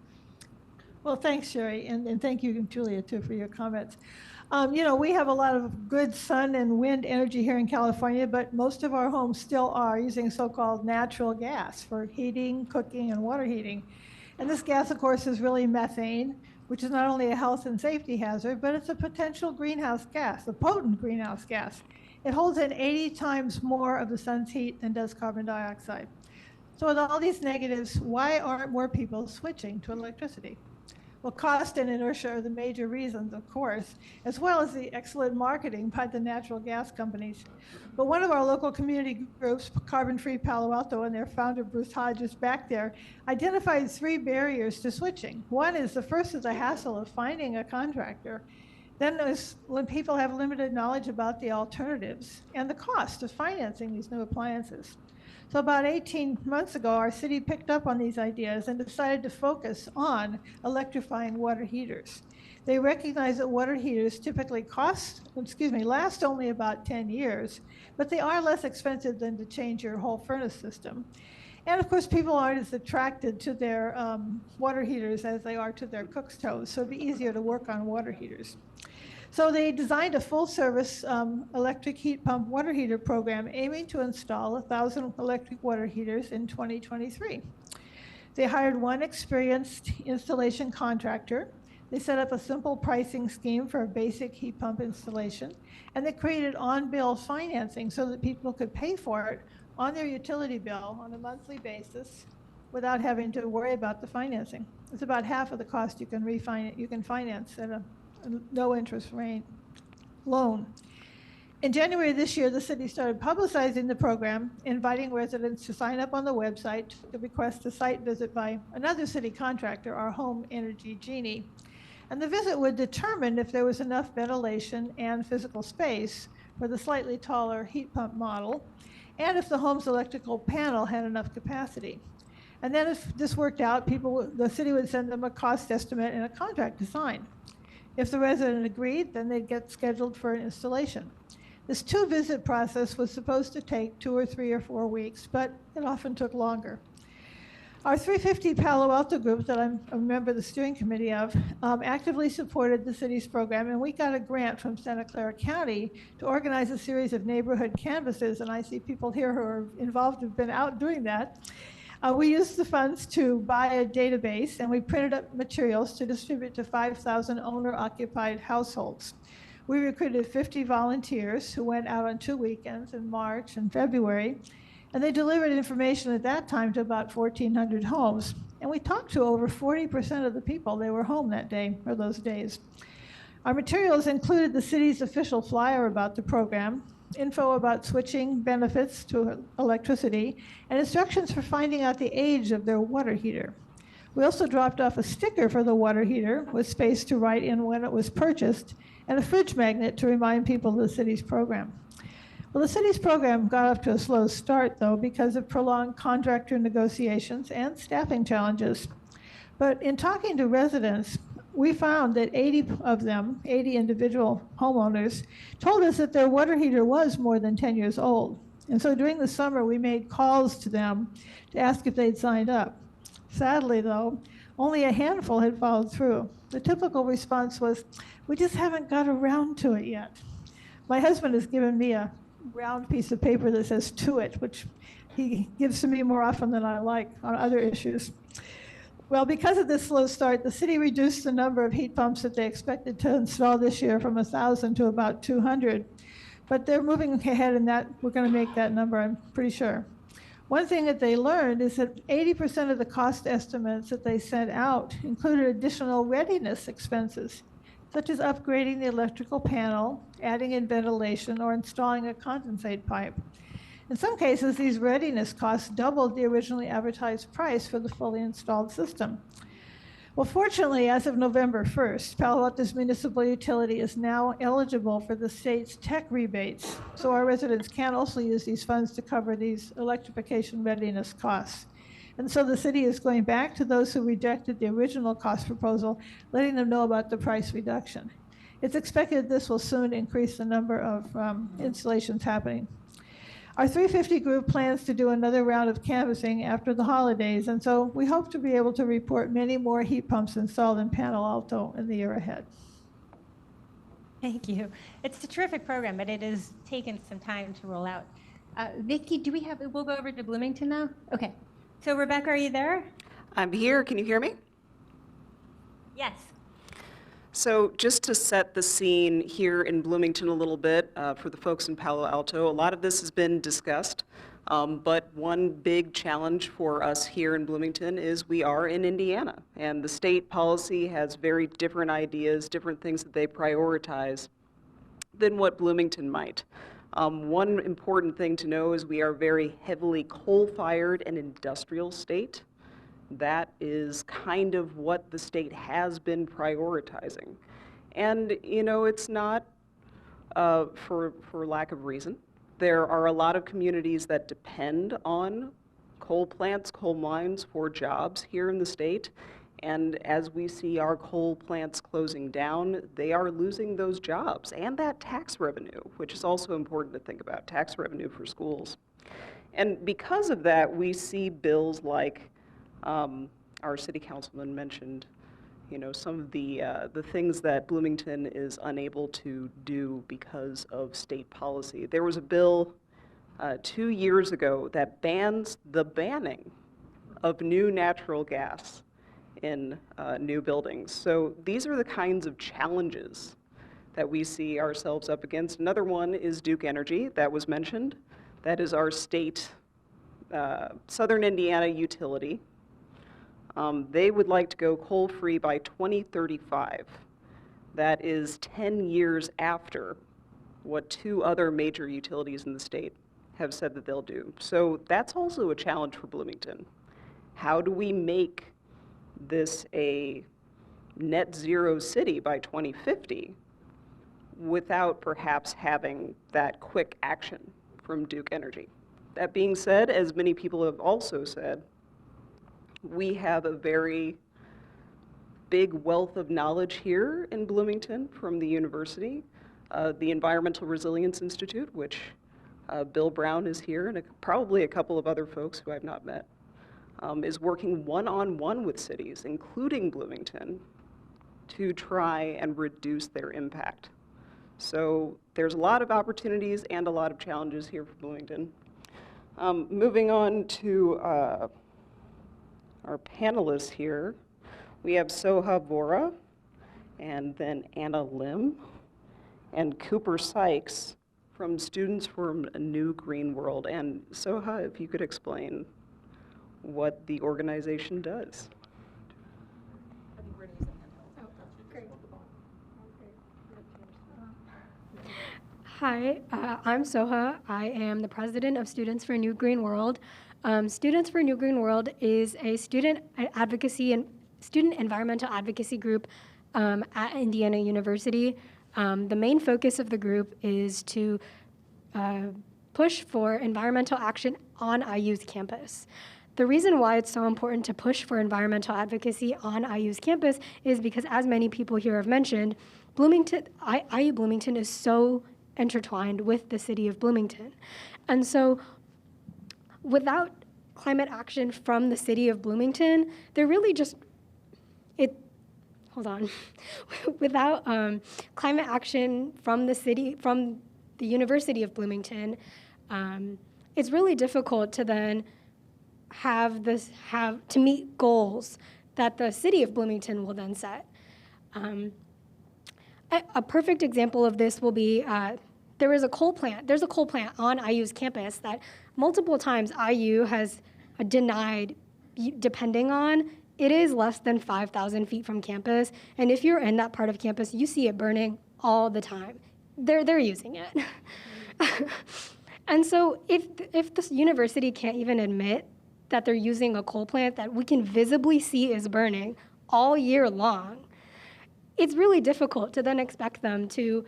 Well, thanks, Sherry, and thank you, Julia, too, for your comments. We have a lot of good sun and wind energy here in California, but most of our homes still are using so-called natural gas for heating, cooking, and water heating. And this gas, of course, is really methane, which is not only a health and safety hazard, but it's a potential greenhouse gas, a potent greenhouse gas. It holds in 80 times more of the sun's heat than does carbon dioxide. So with all these negatives, why aren't more people switching to electricity? Well, cost and inertia are the major reasons, of course, as well as the excellent marketing by the natural gas companies. But one of our local community groups, Carbon Free Palo Alto, and their founder, Bruce Hodges, back there, identified 3 barriers to switching. One is, the first is the hassle of finding a contractor. Then there's when people have limited knowledge about the alternatives and the cost of financing these new appliances. So about 18 months ago, our city picked up on these ideas and decided to focus on electrifying water heaters. They recognize that water heaters typically last only about 10 years, but they are less expensive than to change your whole furnace system. And of course, people aren't as attracted to their water heaters as they are to their cook stoves, so it'd be easier to work on water heaters. So they designed a full-service electric heat pump water heater program aiming to install 1,000 electric water heaters in 2023. They hired one experienced installation contractor. They set up a simple pricing scheme for a basic heat pump installation, and they created on-bill financing so that people could pay for it on their utility bill on a monthly basis without having to worry about the financing. It's about half of the cost you can finance at a no interest rate loan. In January this year, the city started publicizing the program, inviting residents to sign up on the website to request a site visit by another city contractor, our Home Energy Genie. And the visit would determine if there was enough ventilation and physical space for the slightly taller heat pump model, and if the home's electrical panel had enough capacity. And then if this worked out, the city would send them a cost estimate and a contract to sign. If the resident agreed, then they'd get scheduled for an installation. This 2-visit process was supposed to take 2 or 3 or 4 weeks, but it often took longer. Our 350 Palo Alto group that I'm a member of the steering committee of actively supported the city's program, and we got a grant from Santa Clara County to organize a series of neighborhood canvases, and I see people here who are involved who've been out doing that. We used the funds to buy a database, and we printed up materials to distribute to 5,000 owner-occupied households. We recruited 50 volunteers who went out on 2 weekends in March and February, and they delivered information at that time to about 1,400 homes. And we talked to over 40% of the people that were home that day or those days. Our materials included the city's official flyer about the program, info about switching benefits to electricity, and instructions for finding out the age of their water heater. We also dropped off a sticker for the water heater with space to write in when it was purchased, and a fridge magnet to remind people of the city's program. Well, the city's program got off to a slow start, though, because of prolonged contractor negotiations and staffing challenges. But in talking to residents, we found that 80 of them, 80 individual homeowners, told us that their water heater was more than 10 years old. And so during the summer, we made calls to them to ask if they'd signed up. Sadly, though, only a handful had followed through. The typical response was, "We just haven't got around to it yet." My husband has given me a round piece of paper that says "to it," which he gives to me more often than I like on other issues. Well, because of this slow start, the city reduced the number of heat pumps that they expected to install this year from 1,000 to about 200. But they're moving ahead, and that we're going to make that number, I'm pretty sure. One thing that they learned is that 80% of the cost estimates that they sent out included additional readiness expenses, such as upgrading the electrical panel, adding in ventilation, or installing a condensate pipe. In some cases, these readiness costs doubled the originally advertised price for the fully installed system. Well, fortunately, as of November 1st, Palo Alto's municipal utility is now eligible for the state's tech rebates, so our residents can also use these funds to cover these electrification readiness costs. And so the city is going back to those who rejected the original cost proposal, letting them know about the price reduction. It's expected this will soon increase the number of installations happening. Our 350 group plans to do another round of canvassing after the holidays, and so we hope to be able to report many more heat pumps installed in Palo Alto in the year ahead. Thank you. It's a terrific program, but it has taken some time to roll out. Vicki, we'll go over to Bloomington now? Okay. So Rebecca, are you there? I'm here. Can you hear me? Yes. So just to set the scene here in Bloomington a little bit for the folks in Palo Alto, a lot of this has been discussed, but one big challenge for us here in Bloomington is we are in Indiana, and the state policy has very different ideas, different things that they prioritize than what Bloomington might. One important thing to know is we are very heavily coal-fired and industrial state. That is kind of what the state has been prioritizing. And, you know, it's not for lack of reason. There are a lot of communities that depend on coal plants, coal mines for jobs here in the state. And as we see our coal plants closing down, they are losing those jobs and that tax revenue, which is also important to think about, tax revenue for schools. And because of that, we see bills like our city councilman mentioned, you know, some of the things that Bloomington is unable to do because of state policy. There was a bill 2 years ago that bans the banning of new natural gas in new buildings. So these are the kinds of challenges that we see ourselves up against. Another one is Duke Energy, that was mentioned. That is our state, Southern Indiana utility. They would like to go coal-free by 2035. That is 10 years after what 2 other major utilities in the state have said that they'll do. So that's also a challenge for Bloomington. How do we make this a net zero city by 2050 without perhaps having that quick action from Duke Energy? That being said, as many people have also said, We have a very big wealth of knowledge here in Bloomington from the university. The Environmental Resilience Institute, which Bill Brown is here, and probably a couple of other folks who I've not met, is working one-on-one with cities, including Bloomington, to try and reduce their impact. So there's a lot of opportunities and a lot of challenges here for Bloomington. Moving on to our panelists here, we have Soha Vora, and then Anna Lim, and Cooper Sykes from Students for a New Green World. And Soha, if you could explain what the organization does. Hi, I'm Soha. I am the president of Students for a New Green World. Students for a New Green World is a student advocacy and student environmental advocacy group at Indiana University. The main focus of the group is to push for environmental action on IU's campus. The reason why it's so important to push for environmental advocacy on IU's campus is because, as many people here have mentioned, IU Bloomington is so intertwined with the city of Bloomington. And so without climate action from the city of Bloomington, they're really just, without climate action from the University of Bloomington, it's really difficult to then to meet goals that the city of Bloomington will then set. A perfect example of this will be there's a coal plant on IU's campus that multiple times IU has denied depending on. It is less than 5,000 feet from campus, and if you're in that part of campus, you see it burning all the time. They're using it. And so if the university can't even admit that they're using a coal plant that we can visibly see is burning all year long, it's really difficult to then expect them to,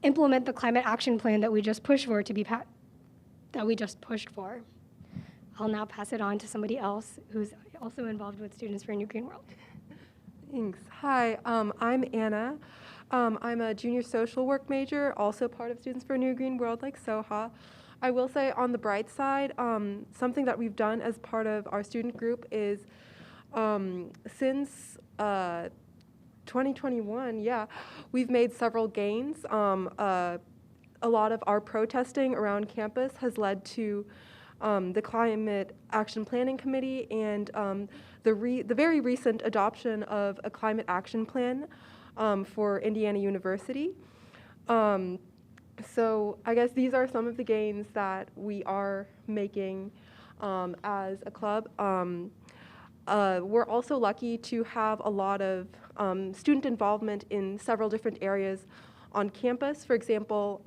implement the climate action plan that we just pushed for I'll now pass it on to somebody else who's also involved with Students for a New Green World. Thanks. Hi, I'm Anna. I'm a junior social work major, also part of Students for a New Green World, like Soha. I will say, on the bright side, something that we've done as part of our student group is since 2021, we've made several gains. A lot of our protesting around campus has led to the Climate Action Planning Committee and the very recent adoption of a climate action plan for Indiana University. So I guess these are some of the gains that we are making as a club. We're also lucky to have a lot of student involvement in several different areas on campus. For example,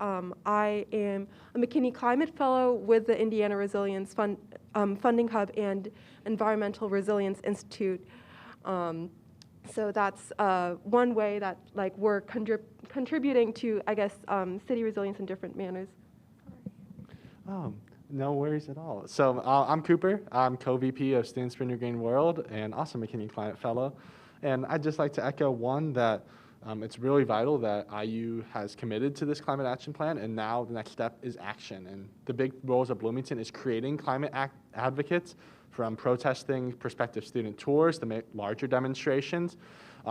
I am a McKinney Climate Fellow with the Indiana Resilience Funding Hub and Environmental Resilience Institute. So that's one way that we're contributing to, I guess, city resilience in different manners. No worries at all. So I'm Cooper. I'm co-VP of Students for New Green World and also McKinney Climate Fellow. And I'd just like to echo one that it's really vital that IU has committed to this climate action plan, and now the next step is action. And the big roles of Bloomington is creating climate advocates, from protesting prospective student tours to larger demonstrations.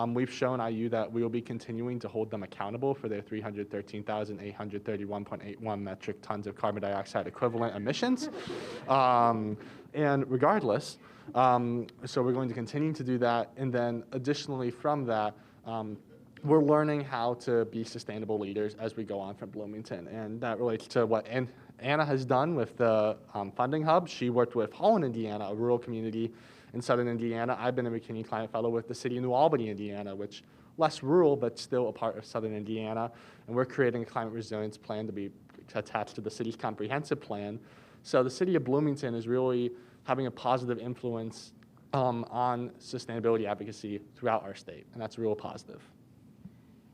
We've shown IU that we will be continuing to hold them accountable for their 313,831.81 metric tons of carbon dioxide equivalent emissions. And regardless, so we're going to continue to do that. And then additionally from that, we're learning how to be sustainable leaders as we go on from Bloomington. And that relates to what Anna has done with the funding hub. She worked with Holland, Indiana, a rural community in southern Indiana. I've been a McKinney Climate Fellow with the city of New Albany, Indiana, which less rural, but still a part of southern Indiana. And we're creating a climate resilience plan to be attached to the city's comprehensive plan. So the city of Bloomington is really having a positive influence on sustainability advocacy throughout our state, and that's real positive.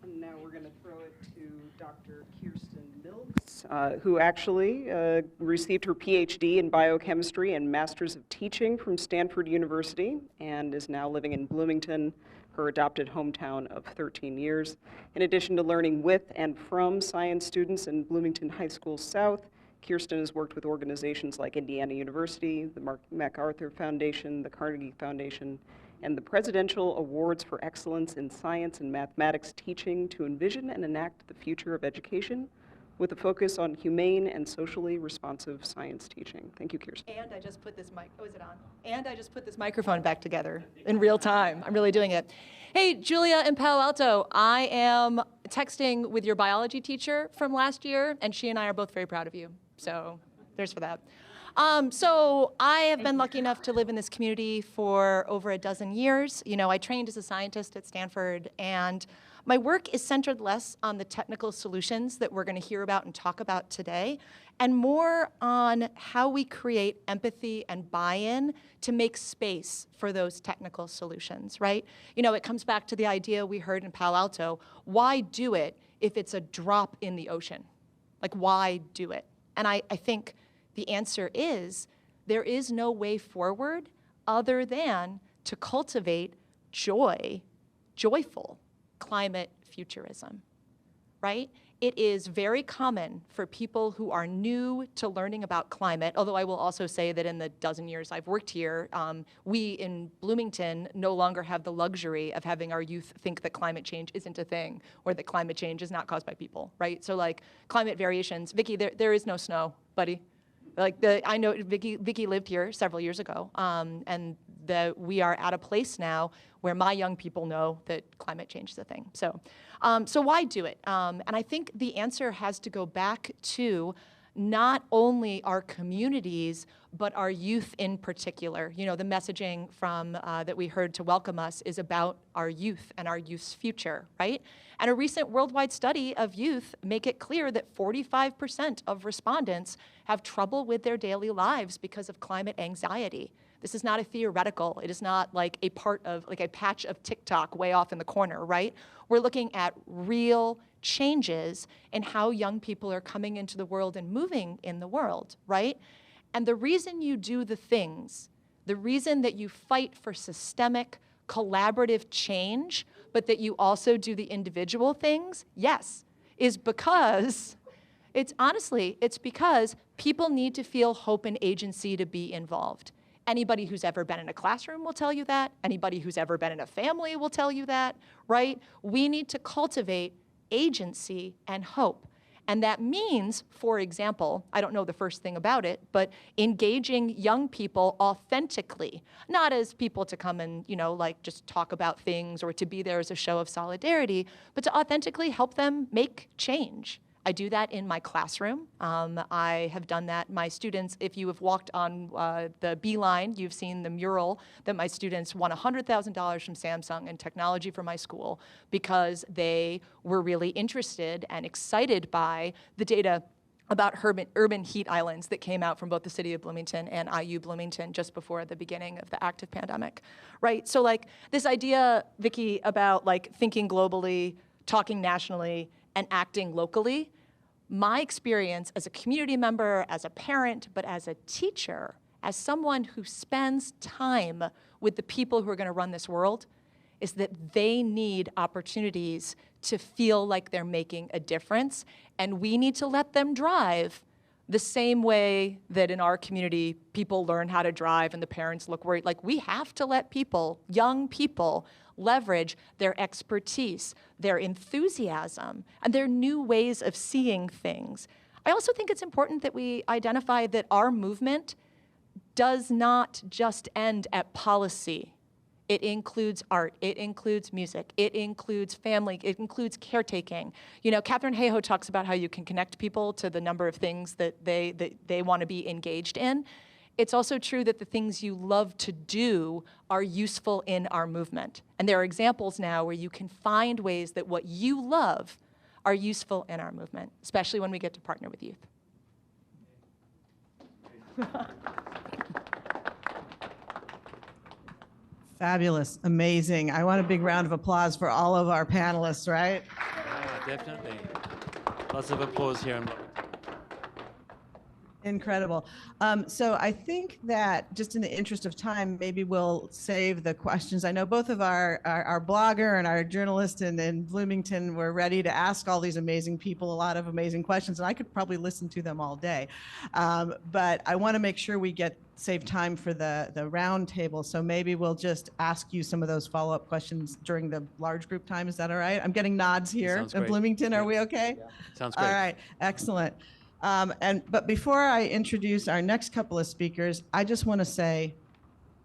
And now we're going to throw it to Dr. Kirsten Milks. Alex, who actually received her PhD in biochemistry and Masters of Teaching from Stanford University and is now living in Bloomington, her adopted hometown of 13 years. In addition to learning with and from science students in Bloomington High School South, Kirsten has worked with organizations like Indiana University, the MacArthur Foundation, the Carnegie Foundation, and the Presidential Awards for Excellence in Science and Mathematics Teaching to envision and enact the future of education with a focus on humane and socially responsive science teaching. Thank you, Kirsten. And I just put this mic, oh, is it on? And I just put this microphone back together in real time. I'm really doing it. Hey, Julia in Palo Alto, I am texting with your biology teacher from last year, and she and I are both very proud of you. So there's for that. So I have been lucky enough to live in this community for over a dozen years. You know, I trained as a scientist at Stanford, and my work is centered less on the technical solutions that we're going to hear about and talk about today, and more on how we create empathy and buy-in to make space for those technical solutions, right? You know, it comes back to the idea we heard in Palo Alto, why do it if it's a drop in the ocean? Like, why do it? And I think the answer is there is no way forward other than to cultivate joyful climate futurism, right? It is very common for people who are new to learning about climate, although I will also say that in the dozen years I've worked here, we in Bloomington no longer have the luxury of having our youth think that climate change isn't a thing or that climate change is not caused by people, right? So like climate variations, Vicky, there is no snow, buddy. Like I know Vicky lived here several years ago, and we are at a place now where my young people know that climate change is a thing. So why do it? And I think the answer has to go back to not only our communities, but our youth in particular. You know, the messaging from that we heard to welcome us is about our youth and our youth's future, right? And a recent worldwide study of youth make it clear that 45% of respondents have trouble with their daily lives because of climate anxiety. This is not a theoretical. It is not like a part of, like a patch of TikTok way off in the corner, right? We're looking at real changes in how young people are coming into the world and moving in the world, right? And the reason you do the things, the reason that you fight for systemic, collaborative change, but that you also do the individual things, yes, is because it's because people need to feel hope and agency to be involved. Anybody who's ever been in a classroom will tell you that. Anybody who's ever been in a family will tell you that, right? We need to cultivate agency and hope. And that means, for example, I don't know the first thing about it, but engaging young people authentically, not as people to come and, you know, like just talk about things or to be there as a show of solidarity, but to authentically help them make change. I do that in my classroom. I have done that. My students, if you have walked on the Beeline, you've seen the mural that my students won $100,000 from Samsung in technology for my school because they were really interested and excited by the data about urban heat islands that came out from both the city of Bloomington and IU Bloomington just before the beginning of the active pandemic, right? So like this idea, Vicky, about like thinking globally, talking nationally, and acting locally, my experience as a community member, as a parent, but as a teacher, as someone who spends time with the people who are going to run this world, is that they need opportunities to feel like they're making a difference, and we need to let them drive the same way that in our community people learn how to drive and the parents look worried. Like, we have to let people, young people, leverage their expertise, their enthusiasm, and their new ways of seeing things. I also think it's important that we identify that our movement does not just end at policy. It includes art, it includes music, it includes family, it includes caretaking. You know, Catherine Hayhoe talks about how you can connect people to the number of things that they want to be engaged in. It's also true that the things you love to do are useful in our movement. And there are examples now where you can find ways that what you love are useful in our movement, especially when we get to partner with youth. Fabulous, amazing. I want a big round of applause for all of our panelists, right? Yeah, definitely. Lots of applause here. Incredible. So I think that just in the interest of time, maybe we'll save the questions. I know both of our blogger and our journalist in Bloomington were ready to ask all these amazing people a lot of amazing questions, and I could probably listen to them all day. But I want to make sure we save time for the round table. So maybe we'll just ask you some of those follow-up questions during the large group time. Is that all right? I'm getting nods here Sounds in great. Bloomington. Are we okay? Yeah. Sounds great. All right, excellent. But before I introduce our next couple of speakers, I just want to say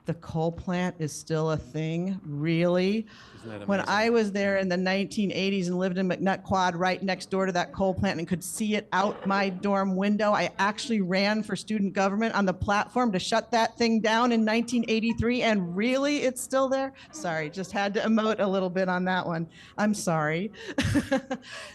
the coal plant is still a thing, really. Isn't that When amazing? I was there in the 1980s and lived in McNutt Quad right next door to that coal plant and could see it out my dorm window, I actually ran for student government on the platform to shut that thing down in 1983, and really, it's still there? Sorry, just had to emote a little bit on that one. I'm sorry.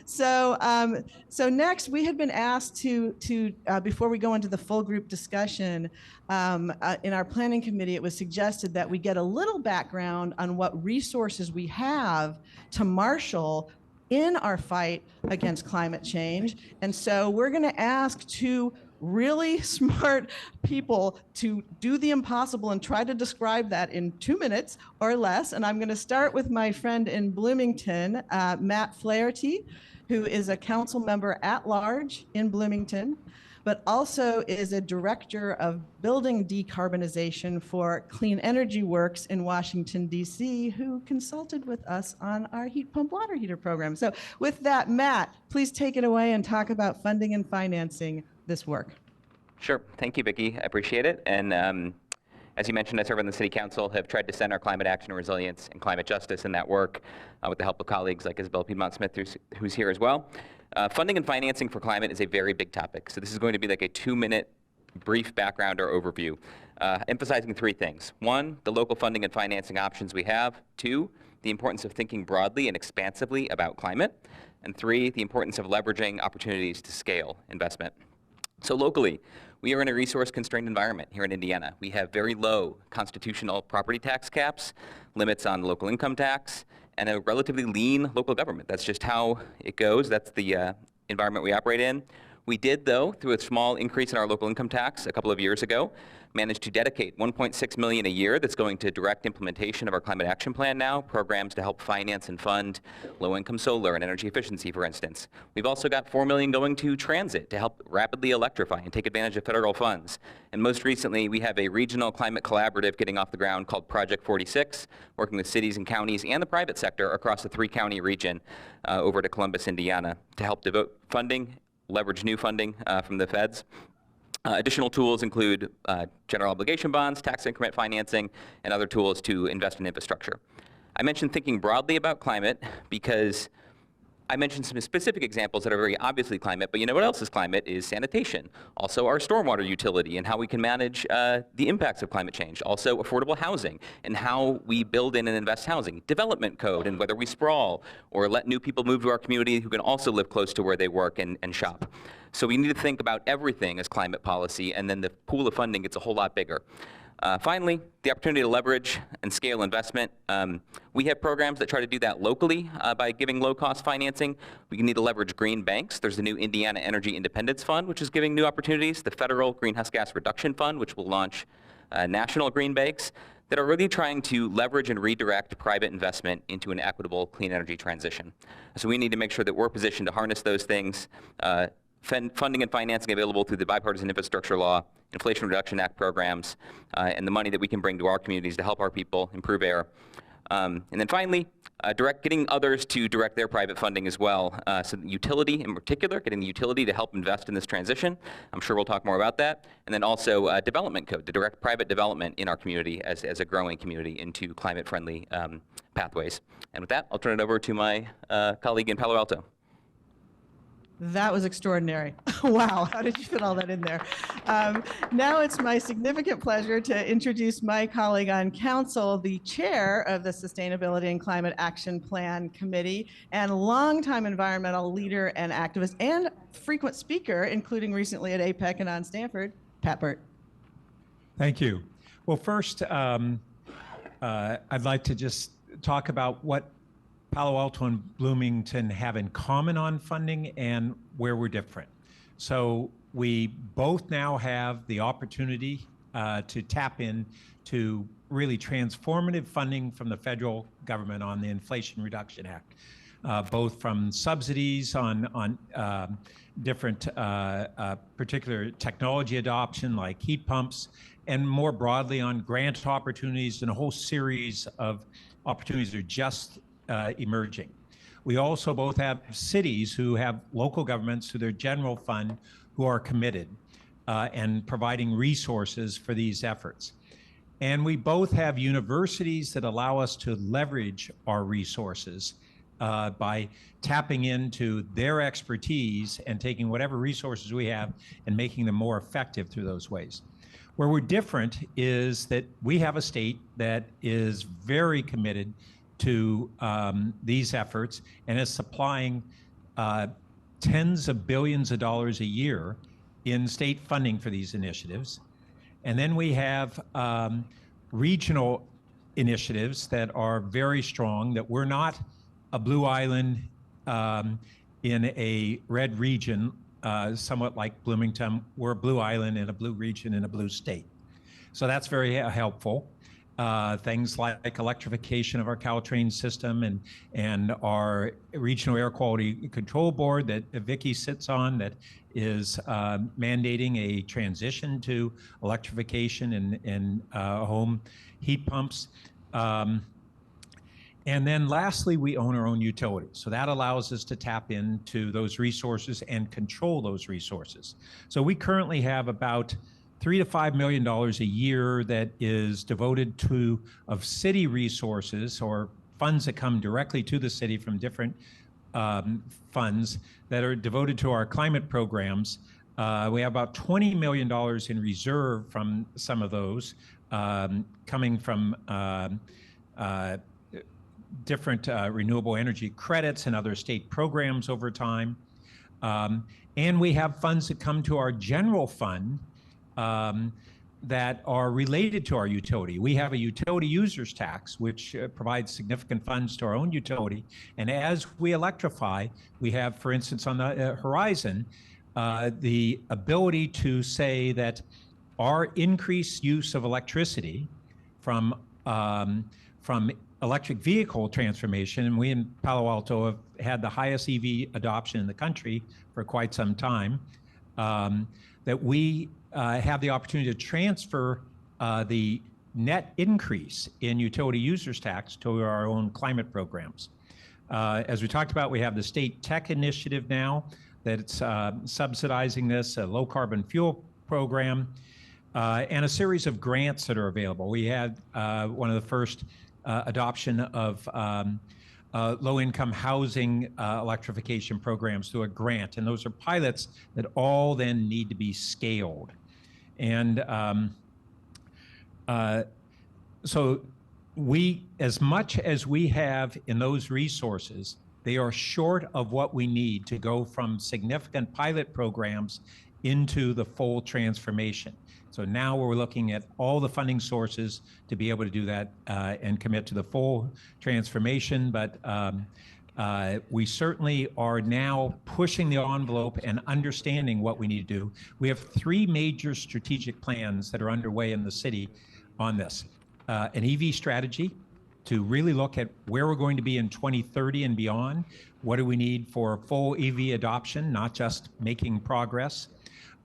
So next, we had been asked to before we go into the full group discussion, in our planning committee, it was suggested that we get a little background on what resources we have to marshal in our fight against climate change. And so we're going to ask two really smart people to do the impossible and try to describe that in 2 minutes or less. And I'm going to start with my friend in Bloomington, Matt Flaherty, who is a council member at large in Bloomington, but also is a director of building decarbonization for Clean Energy Works in Washington, D.C., who consulted with us on our heat pump water heater program. So with that, Matt, please take it away and talk about funding and financing this work. Sure. Thank you, Vicki. I appreciate it. And as you mentioned, I serve on the City Council, have tried to center climate action and resilience and climate justice in that work with the help of colleagues like Isabel Piedmont-Smith, who's here as well. Funding and financing for climate is a very big topic. So this is going to be like a 2-minute brief background or overview, emphasizing 3 things. 1, the local funding and financing options we have. 2, the importance of thinking broadly and expansively about climate. And 3, the importance of leveraging opportunities to scale investment. So locally, we are in a resource-constrained environment here in Indiana. We have very low constitutional property tax caps, limits on local income tax, and a relatively lean local government. That's just how it goes. That's the environment we operate in. We did, though, through a small increase in our local income tax a couple of years ago, managed to dedicate $1.6 million a year that's going to direct implementation of our climate action plan now, programs to help finance and fund low-income solar and energy efficiency, for instance. We've also got $4 million going to transit to help rapidly electrify and take advantage of federal funds. And most recently, we have a regional climate collaborative getting off the ground called Project 46, working with cities and counties and the private sector across the 3-county region over to Columbus, Indiana, to help devote funding, leverage new funding from the feds. Additional tools include general obligation bonds, tax increment financing, and other tools to invest in infrastructure. I mentioned thinking broadly about climate because I mentioned some specific examples that are very obviously climate, but you know what else is climate is sanitation. Also our stormwater utility and how we can manage the impacts of climate change. Also affordable housing and how we build in and invest housing. Development code and whether we sprawl or let new people move to our community who can also live close to where they work and shop. So we need to think about everything as climate policy, and then the pool of funding gets a whole lot bigger. Finally, the opportunity to leverage and scale investment. We have programs that try to do that locally by giving low-cost financing. We need to leverage green banks. There's the new Indiana Energy Independence Fund, which is giving new opportunities. The Federal Greenhouse Gas Reduction Fund, which will launch national green banks that are really trying to leverage and redirect private investment into an equitable clean energy transition. So we need to make sure that we're positioned to harness those things. Funding and financing available through the Bipartisan Infrastructure Law, Inflation Reduction Act programs, and the money that we can bring to our communities to help our people improve air. And then finally, getting others to direct their private funding as well. So the utility in particular, getting the utility to help invest in this transition. I'm sure we'll talk more about that. And then also development code to direct private development in our community as a growing community into climate-friendly pathways. And with that, I'll turn it over to my colleague in Palo Alto. That was extraordinary. Wow, how did you fit all that in there? Now it's my significant pleasure to introduce my colleague on council, the chair of the Sustainability and Climate Action Plan Committee, and longtime environmental leader and activist, and frequent speaker, including recently at APEC and on Stanford, Pat Burt. Thank you. Well, first, I'd like to just talk about what Palo Alto and Bloomington have in common on funding and where we're different. So we both now have the opportunity to tap in to really transformative funding from the federal government on the Inflation Reduction Act, both from subsidies on different particular technology adoption like heat pumps, and more broadly on grant opportunities, and a whole series of opportunities that are just emerging. We also both have cities who have local governments through their general fund who are committed and providing resources for these efforts. And we both have universities that allow us to leverage our resources by tapping into their expertise and taking whatever resources we have and making them more effective through those ways. Where we're different is that we have a state that is very committed to these efforts and is supplying tens of billions of dollars a year in state funding for these initiatives. And then we have regional initiatives that are very strong, that we're not a blue island in a red region, somewhat like Bloomington. We're a blue island in a blue region in a blue state. So that's very helpful. Things like electrification of our Caltrain system and our Regional Air Quality Control Board that Vicki sits on, that is mandating a transition to electrification in home heat pumps. And then lastly, we own our own utilities. So that allows us to tap into those resources and control those resources. So we currently have about $3 to $5 million a year that is devoted to of city resources or funds that come directly to the city from different funds that are devoted to our climate programs. We have about $20 million in reserve from some of those coming from different renewable energy credits and other state programs over time. And we have funds that come to our general fund that are related to our utility. We have a utility users tax, which provides significant funds to our own utility. And as we electrify, we have, for instance, on the horizon, the ability to say that our increased use of electricity from electric vehicle transformation, and we in Palo Alto have had the highest EV adoption in the country for quite some time, that we have the opportunity to transfer the net increase in utility users tax to our own climate programs. As we talked about, we have the state tech initiative now that's subsidizing this, a low carbon fuel program, and a series of grants that are available. We had one of the first adoption of low-income housing electrification programs through a grant, and those are pilots that all then need to be scaled. And so we, as much as we have in those resources, they are short of what we need to go from significant pilot programs into the full transformation. So now we're looking at all the funding sources to be able to do that and commit to the full transformation. But we certainly are now pushing the envelope and understanding what we need to do. We have 3 major strategic plans that are underway in the city on this. An EV strategy to really look at where we're going to be in 2030 and beyond. What do we need for full EV adoption, not just making progress?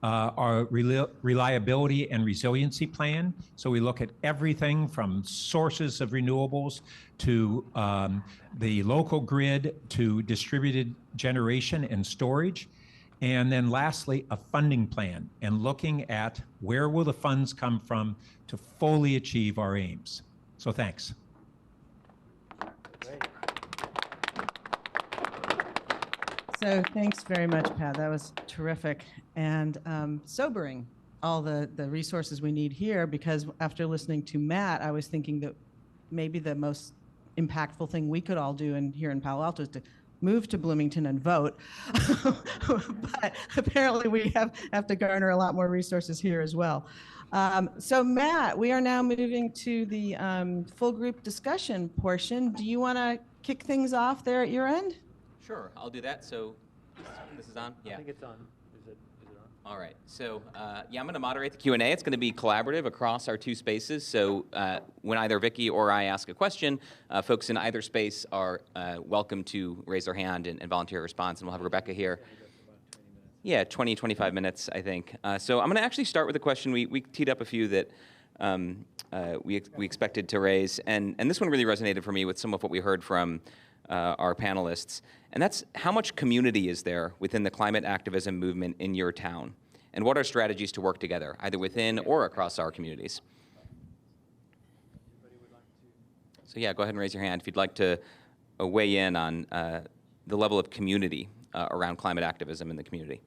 Our reliability and resiliency plan. So we look at everything from sources of renewables to the local grid to distributed generation and storage. And then lastly, a funding plan and looking at where will the funds come from to fully achieve our aims. So thanks. Great. So thanks very much, Pat. That was terrific and sobering, all the resources we need here, because after listening to Matt, I was thinking that maybe the most impactful thing we could all do here in Palo Alto is to move to Bloomington and vote. But apparently we have to garner a lot more resources here as well. So Matt, we are now moving to the full group discussion portion. Do you want to kick things off there at your end? Sure, I'll do that. So this is on? Yeah. I think it's on. Is it on? All right, so yeah, I'm going to moderate the Q&A. It's going to be collaborative across our two spaces. So when either Vicky or I ask a question, folks in either space are welcome to raise their hand and volunteer a response. And we'll have Rebecca here. Yeah, 20, 25 minutes, I think. So I'm going to actually start with a question. We teed up a few that we expected to raise. And this one really resonated for me with some of what we heard from our panelists. And that's how much community is there within the climate activism movement in your town? And what are strategies to work together, either within or across our communities? So yeah, go ahead and raise your hand if you'd like to weigh in on the level of community around climate activism in the community.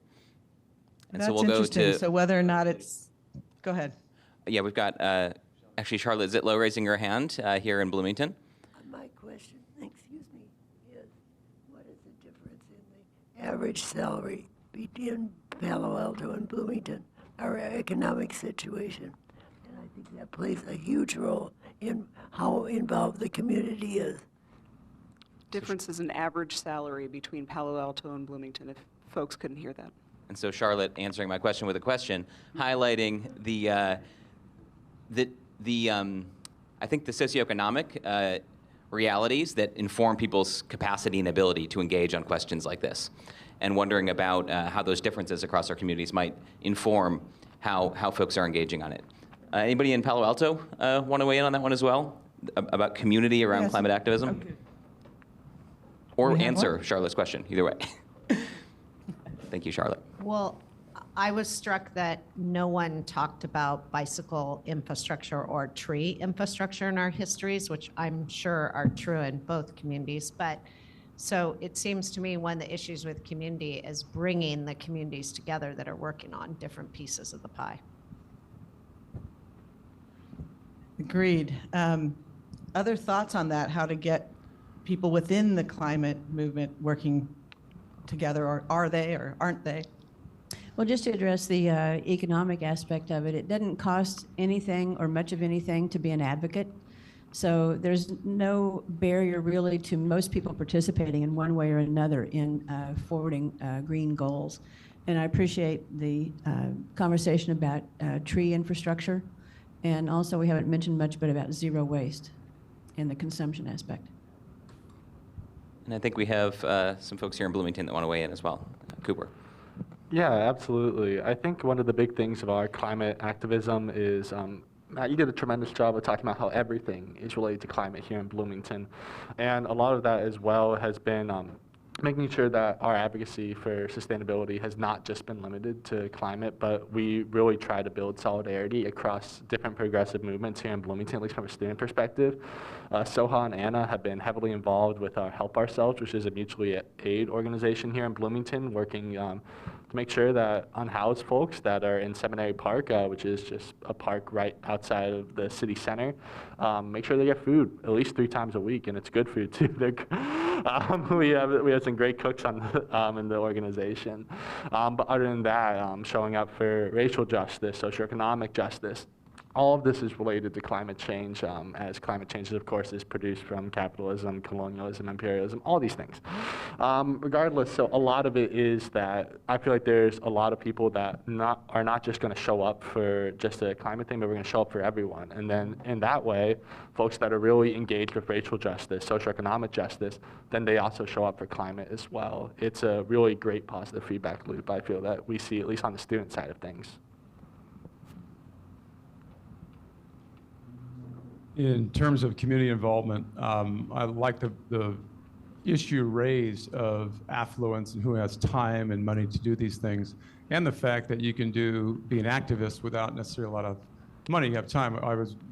And That's so we'll interesting. go to, So whether or not it's, go ahead. yeah, we've got actually Charlotte Zitlow raising her hand here in Bloomington. My question, excuse me, is what is the difference in the average salary between Palo Alto and Bloomington, our economic situation? And I think that plays a huge role in how involved the community is. Difference is an average salary between Palo Alto and Bloomington, if folks couldn't hear that. And so Charlotte answering my question with a question, highlighting the I think the socioeconomic realities that inform people's capacity and ability to engage on questions like this, and wondering about how those differences across our communities might inform how folks are engaging on it. Anybody in Palo Alto want to weigh in on that one as well, about community around climate activism? Okay. Or We have answer one? Charlotte's question, either way. Thank you, Charlotte. Well, I was struck that no one talked about bicycle infrastructure or tree infrastructure in our histories, which I'm sure are true in both communities. But so it seems to me one of the issues with community is bringing the communities together that are working on different pieces of the pie. Agreed. Other thoughts on that, how to get people within the climate movement working together, or are they or aren't they? Well, just to address the economic aspect of it, it doesn't cost anything or much of anything to be an advocate. So there's no barrier really to most people participating in one way or another in forwarding green goals. And I appreciate the conversation about tree infrastructure. And also we haven't mentioned much but about zero waste in the consumption aspect. And I think we have some folks here in Bloomington that want to weigh in as well. Cooper. Yeah, absolutely. I think one of the big things of our climate activism is, Matt, you did a tremendous job of talking about how everything is related to climate here in Bloomington. And a lot of that as well has been making sure that our advocacy for sustainability has not just been limited to climate, but we really try to build solidarity across different progressive movements here in Bloomington, at least from a student perspective. Soha and Anna have been heavily involved with our Help Ourselves, which is a mutually aid organization here in Bloomington, working to make sure that unhoused folks that are in Seminary Park, which is just a park right outside of the city center, make sure they get food at least 3 times a week, and it's good food too. We have some great cooks on in the organization. But other than that, showing up for racial justice, socioeconomic justice, all of this is related to climate change, as climate change, of course, is produced from capitalism, colonialism, imperialism, all these things. Regardless, so a lot of it is that I feel like there's a lot of people that are not just going to show up for just a climate thing, but we're going to show up for everyone. And then in that way, folks that are really engaged with racial justice, socioeconomic justice, then they also show up for climate as well. It's a really great positive feedback loop, I feel, that we see, at least on the student side of things. In terms of community involvement, I like the issue raised of affluence and who has time and money to do these things, and the fact that you can be an activist without necessarily a lot of money. You have time.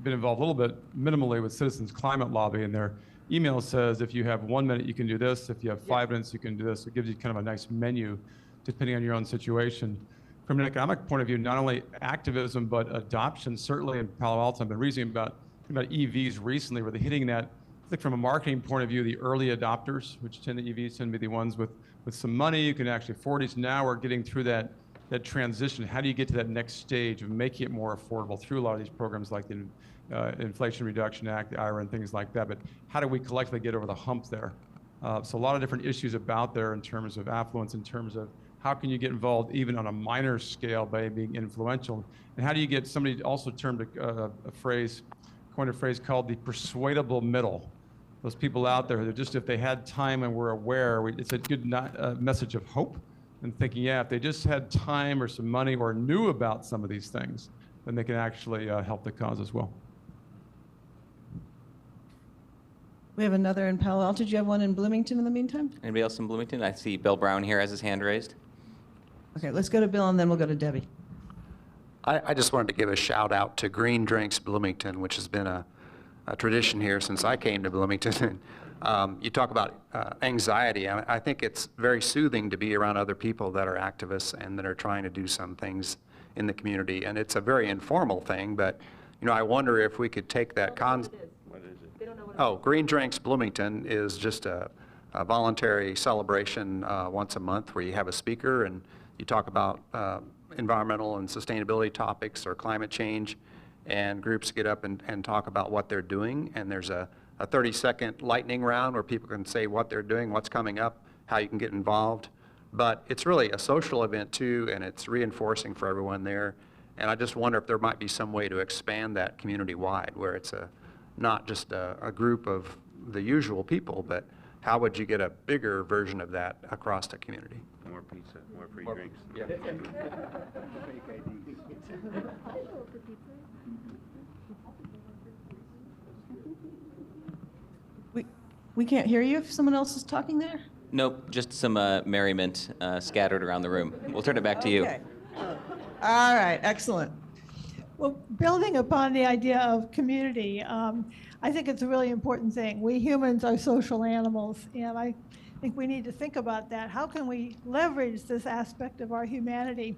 Been involved a little bit minimally with Citizens Climate Lobby, and their email says if you have 1 minute, you can do this. If you have 5 minutes, you can do this. It gives you kind of a nice menu depending on your own situation. From an economic point of view, not only activism, but adoption, certainly in Palo Alto. I've been reading about EVs recently, where they're hitting that, I think from a marketing point of view, the early adopters, which EVs tend to be the ones with some money, you can actually afford these. Now we're getting through that transition. How do you get to that next stage of making it more affordable through a lot of these programs like the Inflation Reduction Act, the IRA, and things like that? But how do we collectively get over the hump there? So a lot of different issues about there in terms of affluence, in terms of How can you get involved even on a minor scale by being influential? And how do you get somebody also termed coined a phrase called the persuadable middle? Those people out there that just, if they had time and were aware, it's a good message of hope and thinking, yeah, if they just had time or some money or knew about some of these things, then they can actually help the cause as well. We have another in Palo Alto. Did you have one in Bloomington in the meantime? Anybody else in Bloomington? I see Bill Brown here has his hand raised. Okay, let's go to Bill and then we'll go to Debbie. I just wanted to give a shout out to Green Drinks Bloomington, which has been a tradition here since I came to Bloomington. You talk about anxiety. I think it's very soothing to be around other people that are activists and that are trying to do some things in the community. And it's a very informal thing, but I wonder if we could take that Green Drinks Bloomington is just a voluntary celebration once a month where you have a speaker and you talk about environmental and sustainability topics or climate change, and groups get up and talk about what they're doing. And there's a 30-second lightning round where people can say what they're doing, what's coming up, how you can get involved. But it's really a social event too, and it's reinforcing for everyone there. And I just wonder if there might be some way to expand that community-wide, where it's not just a group of the usual people, but how would you get a bigger version of that across the community? More pizza, more free drinks. Yeah. We can't hear you if someone else is talking there? Nope, just some merriment scattered around the room. We'll turn it back to you. Okay. All right, excellent. Well, building upon the idea of community, I think it's a really important thing. We humans are social animals, and I think we need to think about that. How can we leverage this aspect of our humanity?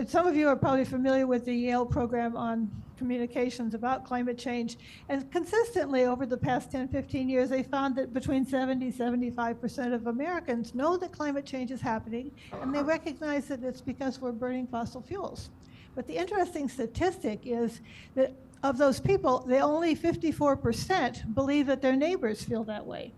Some of you are probably familiar with the Yale program on communications about climate change. And consistently over the past 10, 15 years, they found that between 70-75% of Americans know that climate change is happening, and they recognize that it's because we're burning fossil fuels. But the interesting statistic is that of those people, they only 54% believe that their neighbors feel that way.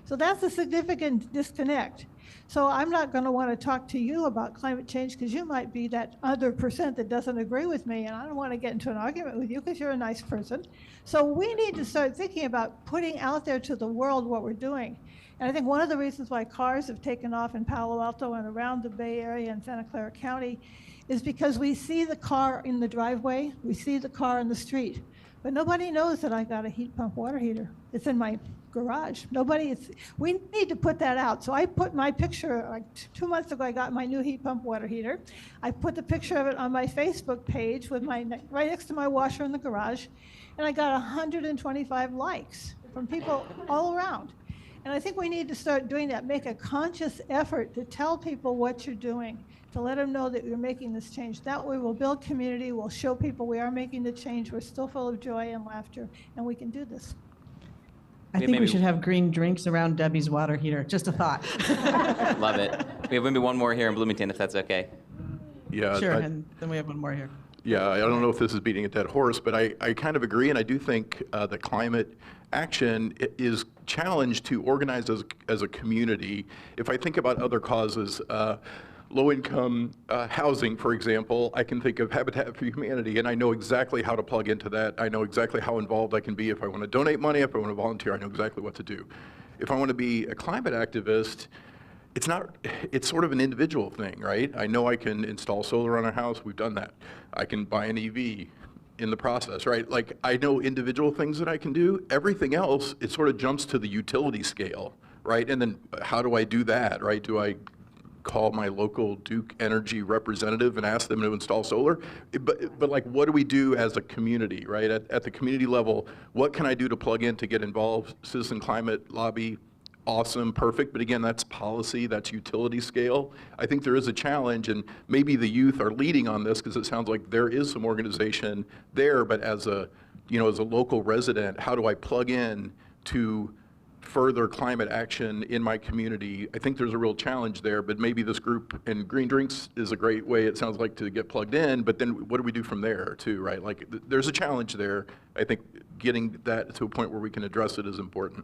So that's a significant disconnect. So I'm not going to want to talk to you about climate change because you might be that other percent that doesn't agree with me, and I don't want to get into an argument with you because you're a nice person. So we need to start thinking about putting out there to the world what we're doing. And I think one of the reasons why cars have taken off in Palo Alto and around the Bay Area and Santa Clara County is because we see the car in the driveway, we see the car in the street, but nobody knows that I got a heat pump water heater. It's in my garage. We need to put that out. So I put my picture, like 2 months ago, I got my new heat pump water heater. I put the picture of it on my Facebook page with right next to my washer in the garage, and I got 125 likes from people all around. And I think we need to start doing that, make a conscious effort to tell people what you're doing, to let them know that you're making this change. That way we'll build community, we'll show people we are making the change, we're still full of joy and laughter, and we can do this. I think we should have green drinks around Debbie's water heater. Just a thought. Love it. We have maybe one more here in Bloomington, if that's okay. Yeah. Sure, and then we have one more here. Yeah, I don't know if this is beating a dead horse, but I kind of agree, and I do think that climate action is challenged to organize as a community. If I think about other causes, low-income housing, for example, I can think of Habitat for Humanity, and I know exactly how to plug into that. I know exactly how involved I can be. If I want to donate money, if I want to volunteer, I know exactly what to do. If I want to be a climate activist, it's sort of an individual thing, right? I know I can install solar on a house. We've done that. I can buy an EV in the process, right? Like, I know individual things that I can do. Everything else, it sort of jumps to the utility scale, right? And then how do I do that, right? Do I call my local Duke Energy representative and ask them to install solar? But like, what do we do as a community, right? At the community level, what can I do to plug in to get involved? Citizen climate lobby, awesome, perfect, but again, that's policy, that's utility scale. I think there is a challenge, and maybe the youth are leading on this because it sounds like there is some organization there, but as a local resident, how do I plug in to further climate action in my community? I think there's a real challenge there, but maybe this group and Green Drinks is a great way, it sounds like, to get plugged in, but then what do we do from there too, right? Like, there's a challenge there. I think getting that to a point where we can address it is important.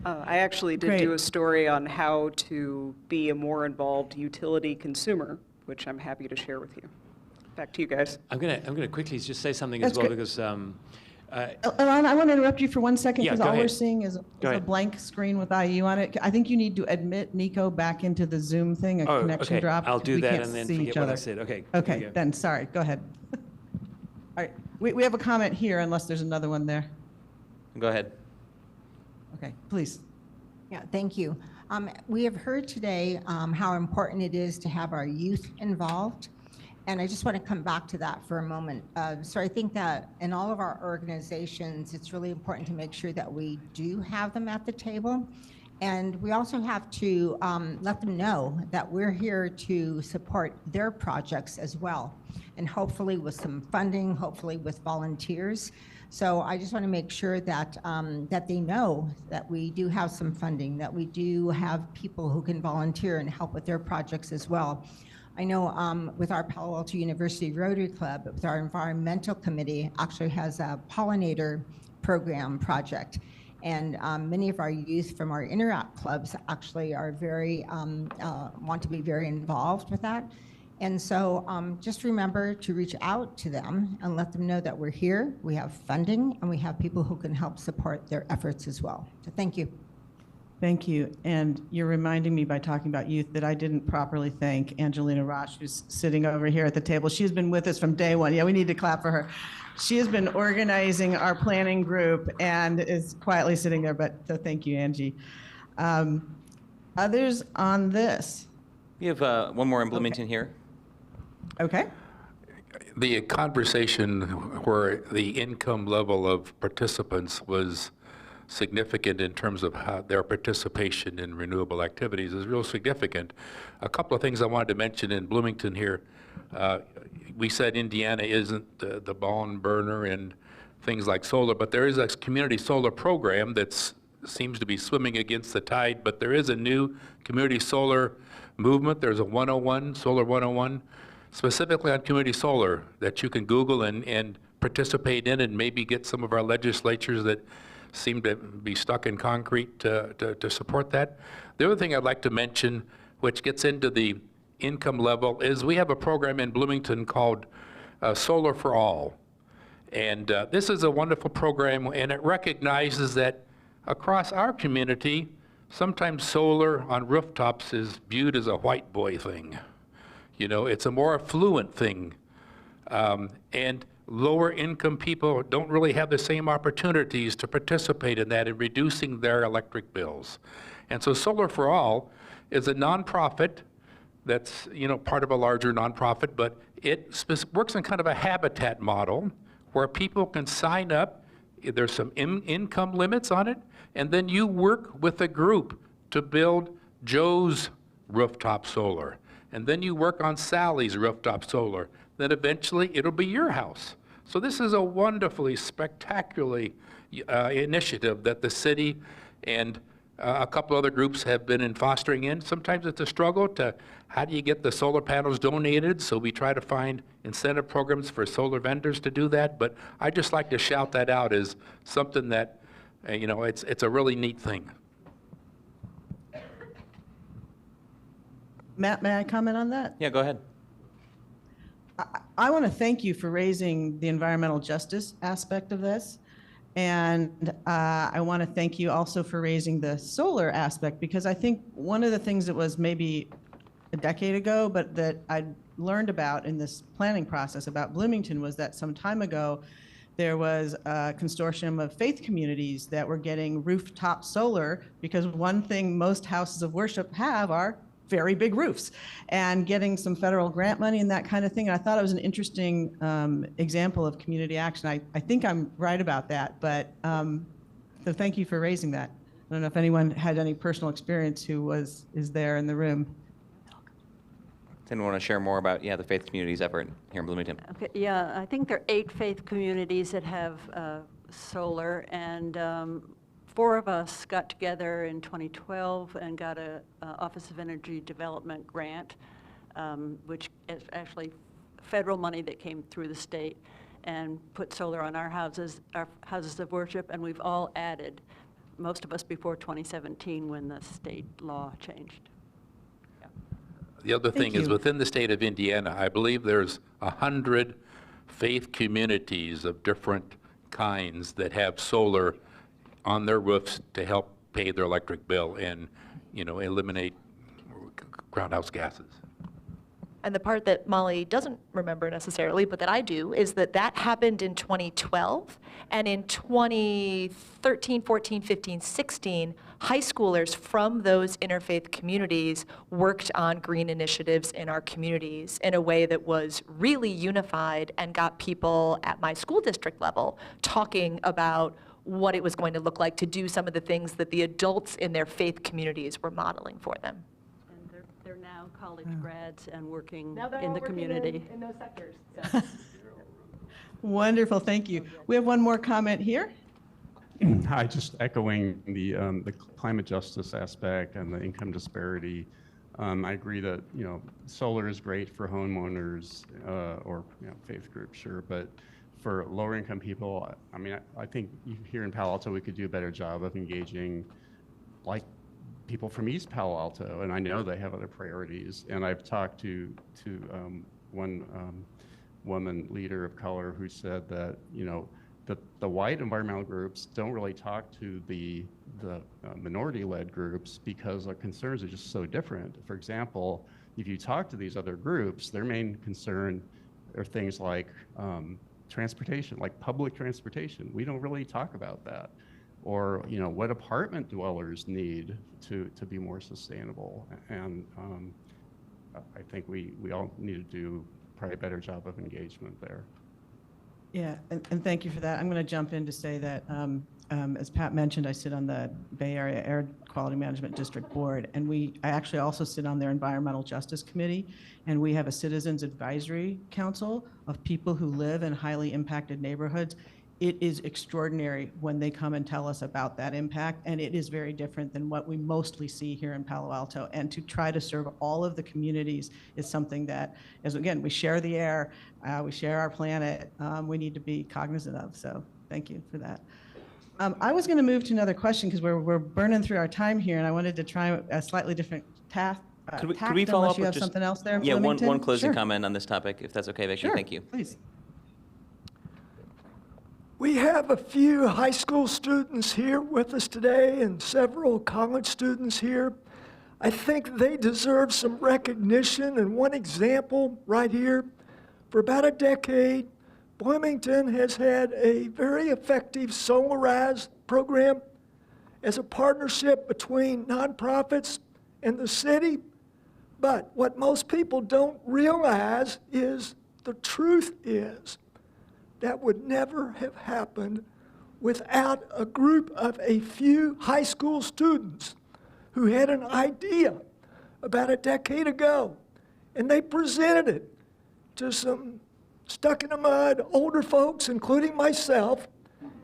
I actually did Great. do a story on how to be a more involved utility consumer, which I'm happy to share with you. Back to you guys. I'm gonna quickly just say something That's as well great. because Alana, I want to interrupt you for 1 second Yeah, because go all we're ahead. seeing is Go a ahead. blank screen with IU on it. I think you need to admit Nico back into the Zoom thing, a Oh, connection okay. drop. I'll 'cause do we that can't and then see forget each what I other. said. Okay, here we Okay, go. then, sorry, go ahead. All right, we have a comment here unless there's another one there. Go ahead. Okay, please. Yeah, thank you. We have heard today how important it is to have our youth involved. And I just want to come back to that for a moment. So I think that in all of our organizations, it's really important to make sure that we do have them at the table. And we also have to let them know that we're here to support their projects as well. And hopefully with some funding, hopefully with volunteers. So I just want to make sure that that they know that we do have some funding, that we do have people who can volunteer and help with their projects as well. I know with our Palo Alto University Rotary Club, with our environmental committee, actually has a pollinator program project. And many of our youth from our Interact clubs actually are very, want to be very involved with that. And so just remember to reach out to them and let them know that we're here, we have funding, and we have people who can help support their efforts as well. So thank you. Thank you. And you're reminding me by talking about youth that I didn't properly thank Angelina Roche, who's sitting over here at the table. She's been with us from day one. Yeah, we need to clap for her. She has been organizing our planning group and is quietly sitting there, but so thank you, Angie. Others on this? We have one more in Bloomington here. Okay. The conversation where the income level of participants was significant in terms of how their participation in renewable activities is real significant. A couple of things I wanted to mention in Bloomington here. We said Indiana isn't the bone burner and things like solar, but there is a community solar program that seems to be swimming against the tide, but there is a new community solar movement. There's a 101, Solar 101, specifically on community solar that you can Google and participate in and maybe get some of our legislatures that seem to be stuck in concrete to support that. The other thing I'd like to mention, which gets into the income level, is we have a program in Bloomington called Solar for All. And this is a wonderful program, and it recognizes that across our community, sometimes solar on rooftops is viewed as a white boy thing. You know, it's a more affluent thing. And lower income people don't really have the same opportunities to participate in that in reducing their electric bills. And so Solar for All is a nonprofit that's, you know, part of a larger nonprofit, but it works in kind of a habitat model where people can sign up. There's some income limits on it, and then you work with a group to build Joe's rooftop solar. And then you work on Sally's rooftop solar. Then eventually it'll be your house. So this is a wonderfully, spectacularly initiative that the city and a couple other groups have been in fostering in. Sometimes it's a struggle to how do you get the solar panels donated, so we try to find incentive programs for solar vendors to do that, but I just like to shout that out as something that, you know, it's a really neat thing. Matt, may I comment on that? Yeah, go ahead. I want to thank you for raising the environmental justice aspect of this. And I want to thank you also for raising the solar aspect, because I think one of the things that was maybe a decade ago, but that I learned about in this planning process about Bloomington was that some time ago, there was a consortium of faith communities that were getting rooftop solar because one thing most houses of worship have are very big roofs, and getting some federal grant money and that kind of thing. And I thought it was an interesting example of community action. I think I'm right about that, but so thank you for raising that. I don't know if anyone had any personal experience who is there in the room. Does anyone want to share more about, the faith community's effort here in Bloomington? Okay, yeah, I think there are 8 faith communities that have solar, and 4 of us got together in 2012 and got a Office of Energy Development grant, which is actually federal money that came through the state, and put solar on our houses of worship, and we've all added. most of us before 2017 when the state law changed. The other thing is you. within the state of Indiana, I believe there's 100 faith communities of different kinds that have solar on their roofs to help pay their electric bill and, eliminate greenhouse gases. And the part that Molly doesn't remember necessarily, but that I do, is that happened in 2012. And in 2013, 14, 15, 16, high schoolers from those interfaith communities worked on green initiatives in our communities in a way that was really unified and got people at my school district level talking about what it was going to look like to do some of the things that the adults in their faith communities were modeling for them. And they're now college grads and working Now they're in all the working community. in those sectors. So. Wonderful, thank you. We have one more comment here. Hi, just echoing the climate justice aspect and the income disparity. I agree that solar is great for homeowners or faith groups, sure, but for lower income people, I think here in Palo Alto we could do a better job of engaging, like people from East Palo Alto, and I know they have other priorities. And I've talked to one woman leader of color who said that the white environmental groups don't really talk to the minority-led groups because our concerns are just so different. For example, if you talk to these other groups, their main concern are things like transportation, like public transportation. We don't really talk about that. Or what apartment dwellers need to be more sustainable. And I think we all need to do probably a better job of engagement there. Yeah, and thank you for that. I'm going to jump in to say that, as Pat mentioned, I sit on the Bay Area Air Quality Management District Board, and I actually also sit on their Environmental Justice Committee, and we have a Citizens Advisory Council of people who live in highly impacted neighborhoods. It is extraordinary when they come and tell us about that impact, and it is very different than what we mostly see here in Palo Alto. And to try to serve all of the communities is something that, again, we share the air, we share our planet, we need to be cognizant of. So thank you for that. I was going to move to another question because we're burning through our time here, and I wanted to try a slightly different tact. Could we follow unless up you with have just something else there? Yeah, one Bloomington? closing Sure. comment on this topic, if that's okay, Vicki. Sure, Thank you. please. We have a few high school students here with us today and several college students here. I think they deserve some recognition, and one example right here. For about a decade, Bloomington has had a very effective Solarize program as a partnership between nonprofits and the city. But what most people don't realize is the truth is that would never have happened without a group of a few high school students who had an idea about a decade ago, and they presented it to some stuck-in-the-mud older folks, including myself,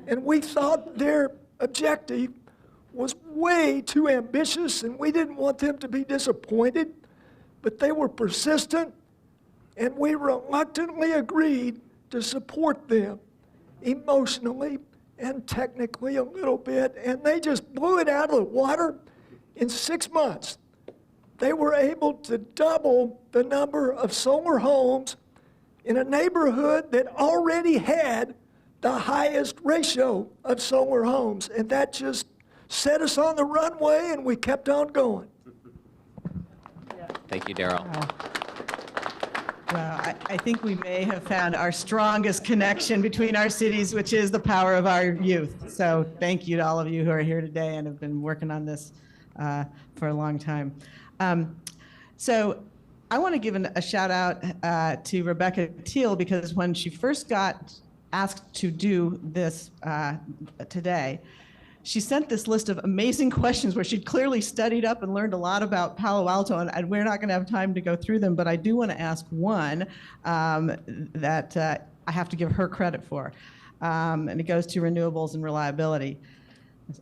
and we thought their objective was way too ambitious, and we didn't want them to be disappointed, but they were persistent, and we reluctantly agreed to support them emotionally and technically a little bit, and they just blew it out of the water in 6 months. They were able to double the number of solar homes in a neighborhood that already had the highest ratio of solar homes, and that just set us on the runway, and we kept on going. Thank you, Daryl. Well, I think we may have found our strongest connection between our cities, which is the power of our youth. So thank you to all of you who are here today and have been working on this for a long time. So I want to give a shout out to Rebecca Teal, because when she first got asked to do this today, she sent this list of amazing questions where she'd clearly studied up and learned a lot about Palo Alto, and we're not going to have time to go through them, but I do want to ask one that I have to give her credit for, and it goes to renewables and reliability.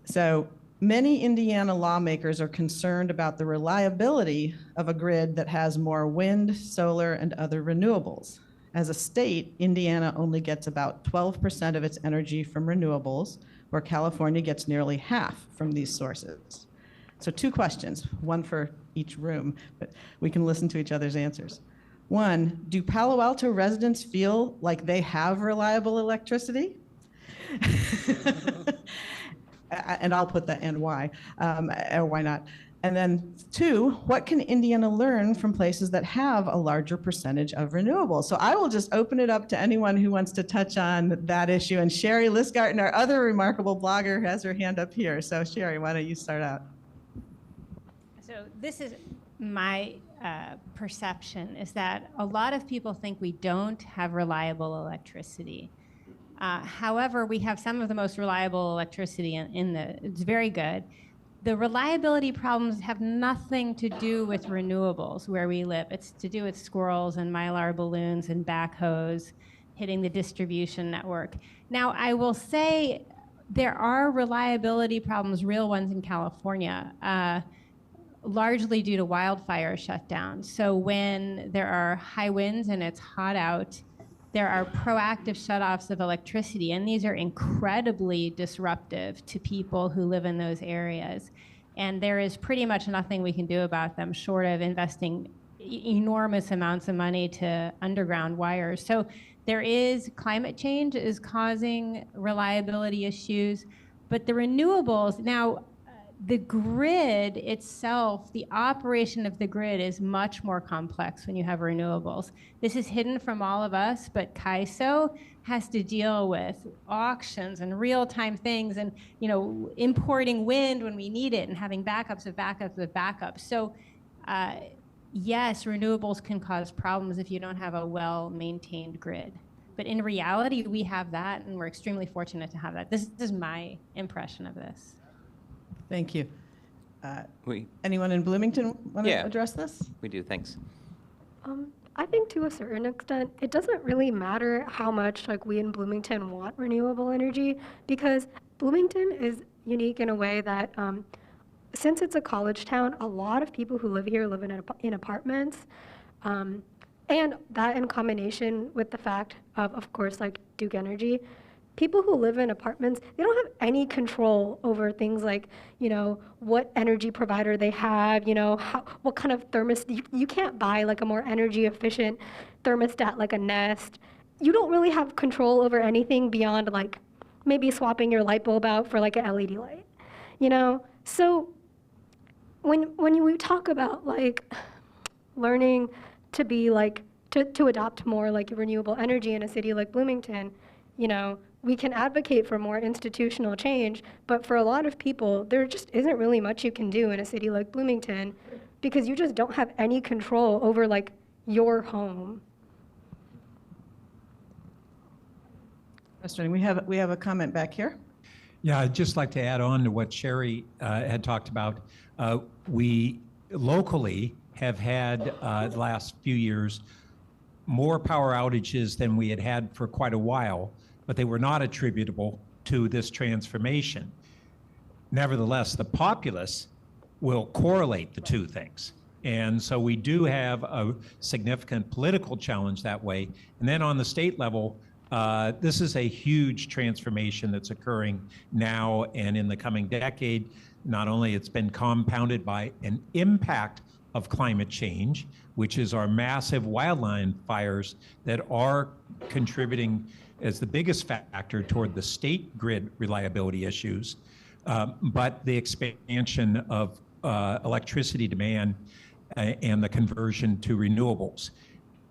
So many Indiana lawmakers are concerned about the reliability of a grid that has more wind, solar, and other renewables. As a state, Indiana only gets about 12% of its energy from renewables, where California gets nearly half from these sources. So 2 questions, one for each room, but we can listen to each other's answers. 1, do Palo Alto residents feel like they have reliable electricity? And I'll put that and why, or why not. And then 2, what can Indiana learn from places that have a larger percentage of renewables? So I will just open it up to anyone who wants to touch on that issue. And Sherry Lisgarten, our other remarkable blogger, has her hand up here. So Sherry, why don't you start out? So this is my perception, is that a lot of people think we don't have reliable electricity. However, we have some of the most reliable electricity it's very good. The reliability problems have nothing to do with renewables where we live. It's to do with squirrels and mylar balloons and backhoes hitting the distribution network. Now, I will say there are reliability problems, real ones in California, largely due to wildfire shutdowns. So when there are high winds and it's hot out, there are proactive shutoffs of electricity, and these are incredibly disruptive to people who live in those areas. And there is pretty much nothing we can do about them short of investing enormous amounts of money to underground wires. So there is climate change is causing reliability issues, but the renewables, now the grid itself, the operation of the grid is much more complex when you have renewables. This is hidden from all of us, but CAISO has to deal with auctions and real-time things and, you know, importing wind when we need it and having backups of backups of backups. So yes, renewables can cause problems if you don't have a well-maintained grid. But in reality, we have that, and we're extremely fortunate to have that. This is my impression of this. Thank you. Anyone in Bloomington want to address this? We do, thanks. I think to a certain extent, it doesn't really matter how much like we in Bloomington want renewable energy, because Bloomington is unique in a way that since it's a college town, a lot of people who live here live in apartments. And that in combination with the fact of course, like Duke Energy, people who live in apartments, they don't have any control over things like, you know, what energy provider they have, you know, what kind of thermostat. You can't buy like a more energy efficient thermostat like a Nest. You don't really have control over anything beyond like maybe swapping your light bulb out for like an LED light, you know? So when we talk about like learning to be like, to adopt more like renewable energy in a city like Bloomington, you know, we can advocate for more institutional change, but for a lot of people, there just isn't really much you can do in a city like Bloomington because you just don't have any control over like your home. We have a comment back here. Yeah, I'd just like to add on to what Sherry had talked about. We locally have had the last few years more power outages than we had had for quite a while, but they were not attributable to this transformation. Nevertheless, the populace will correlate the two things. And so we do have a significant political challenge that way. And then on the state level, this is a huge transformation that's occurring now and in the coming decade. Not only it's been compounded by an impact of climate change, which is our massive wildland fires that are contributing as the biggest factor toward the state grid reliability issues, but the expansion of electricity demand and the conversion to renewables.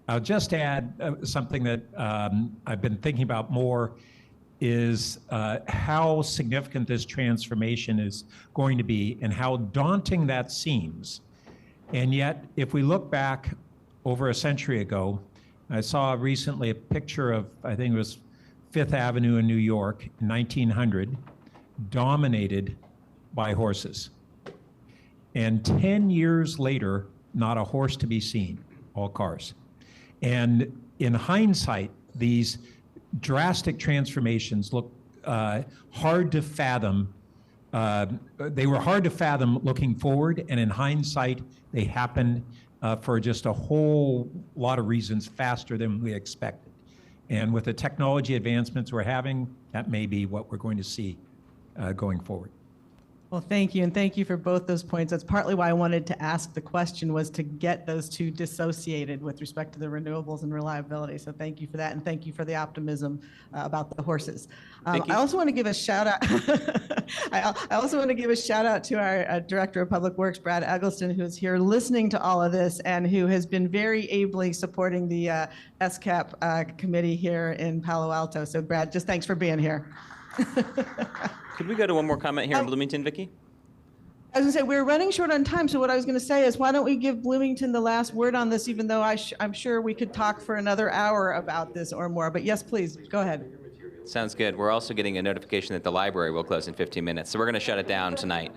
I'll just add something that I've been thinking about more is how significant this transformation is going to be and how daunting that seems. And yet, if we look back over a century ago, I saw recently a picture of, I think it was Fifth Avenue in New York in 1900, dominated by horses. And 10 years later, not a horse to be seen, all cars. And in hindsight, these drastic transformations look hard to fathom. They were hard to fathom looking forward, and in hindsight, they happened for just a whole lot of reasons faster than we expected. And with the technology advancements we're having, that may be what we're going to see going forward. Well, thank you, and thank you for both those points. That's partly why I wanted to ask the question, was to get those two dissociated with respect to the renewables and reliability. So thank you for that, and thank you for the optimism about the horses. I also want to give a shout out. I also want to give a shout out to our Director of Public Works, Brad Eggleston, who is here listening to all of this and who has been very ably supporting the SCAP committee here in Palo Alto. So Brad, just thanks for being here. Could we go to one more comment here in Bloomington, Vicki? I was going to say, we're running short on time, so what I was going to say is, why don't we give Bloomington the last word on this, even though I'm sure we could talk for another hour about this or more. But yes, please, go ahead. Sounds good. We're also getting a notification that the library will close in 15 minutes, so we're going to shut it down tonight.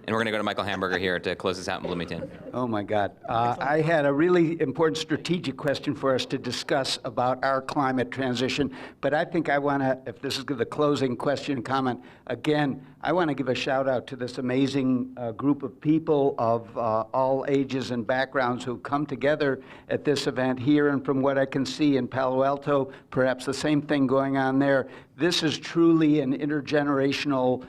And we're going to go to Michael Hamburger here to close us out in Bloomington. Oh, my God. I had a really important strategic question for us to discuss about our climate transition, but I think I want to, if this is the closing question and comment, again, I want to give a shout out to this amazing group of people of all ages and backgrounds who come together at this event here, and from what I can see in Palo Alto, perhaps the same thing going on there. This is truly an intergenerational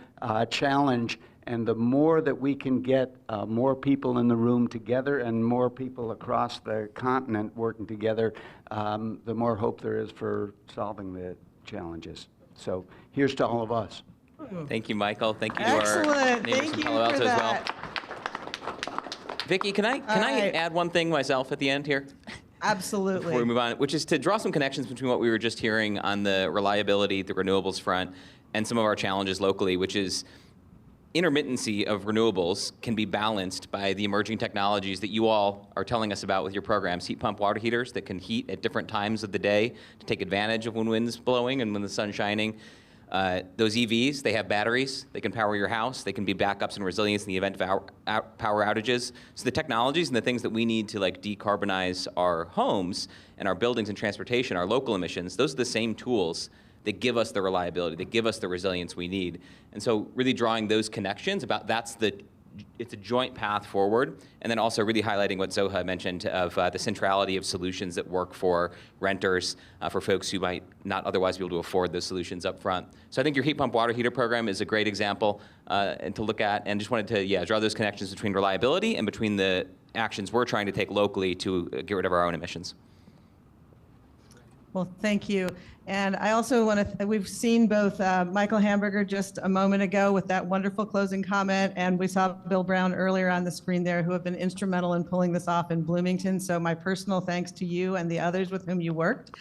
challenge. And the more that we can get more people in the room together and more people across the continent working together, the more hope there is for solving the challenges. So here's to all of us. Thank you, Michael. Thank you Excellent. to our neighbors Thank in you Palo Alto for as well. that. Vicki, can I add one thing myself at the end here? Absolutely. Before we move on, which is to draw some connections between what we were just hearing on the reliability, the renewables front, and some of our challenges locally, which is intermittency of renewables can be balanced by the emerging technologies that you all are telling us about with your programs. Heat pump water heaters that can heat at different times of the day to take advantage of when wind's blowing and when the sun's shining. Those EVs, they have batteries. They can power your house. They can be backups and resilience in the event of power outages. So the technologies and the things that we need to decarbonize our homes and our buildings and transportation, our local emissions, those are the same tools that give us the reliability, that give us the resilience we need. And so really drawing those connections about it's a joint path forward, and then also really highlighting what Zoha mentioned of the centrality of solutions that work for renters, for folks who might not otherwise be able to afford those solutions up front. So I think your heat pump water heater program is a great example and to look at, and just wanted to draw those connections between reliability and between the actions we're trying to take locally to get rid of our own emissions. Well, thank you. And I also want to, we've seen both Michael Hamburger just a moment ago with that wonderful closing comment, and we saw Bill Brown earlier on the screen there, who have been instrumental in pulling this off in Bloomington. So my personal thanks to you and the others with whom you worked.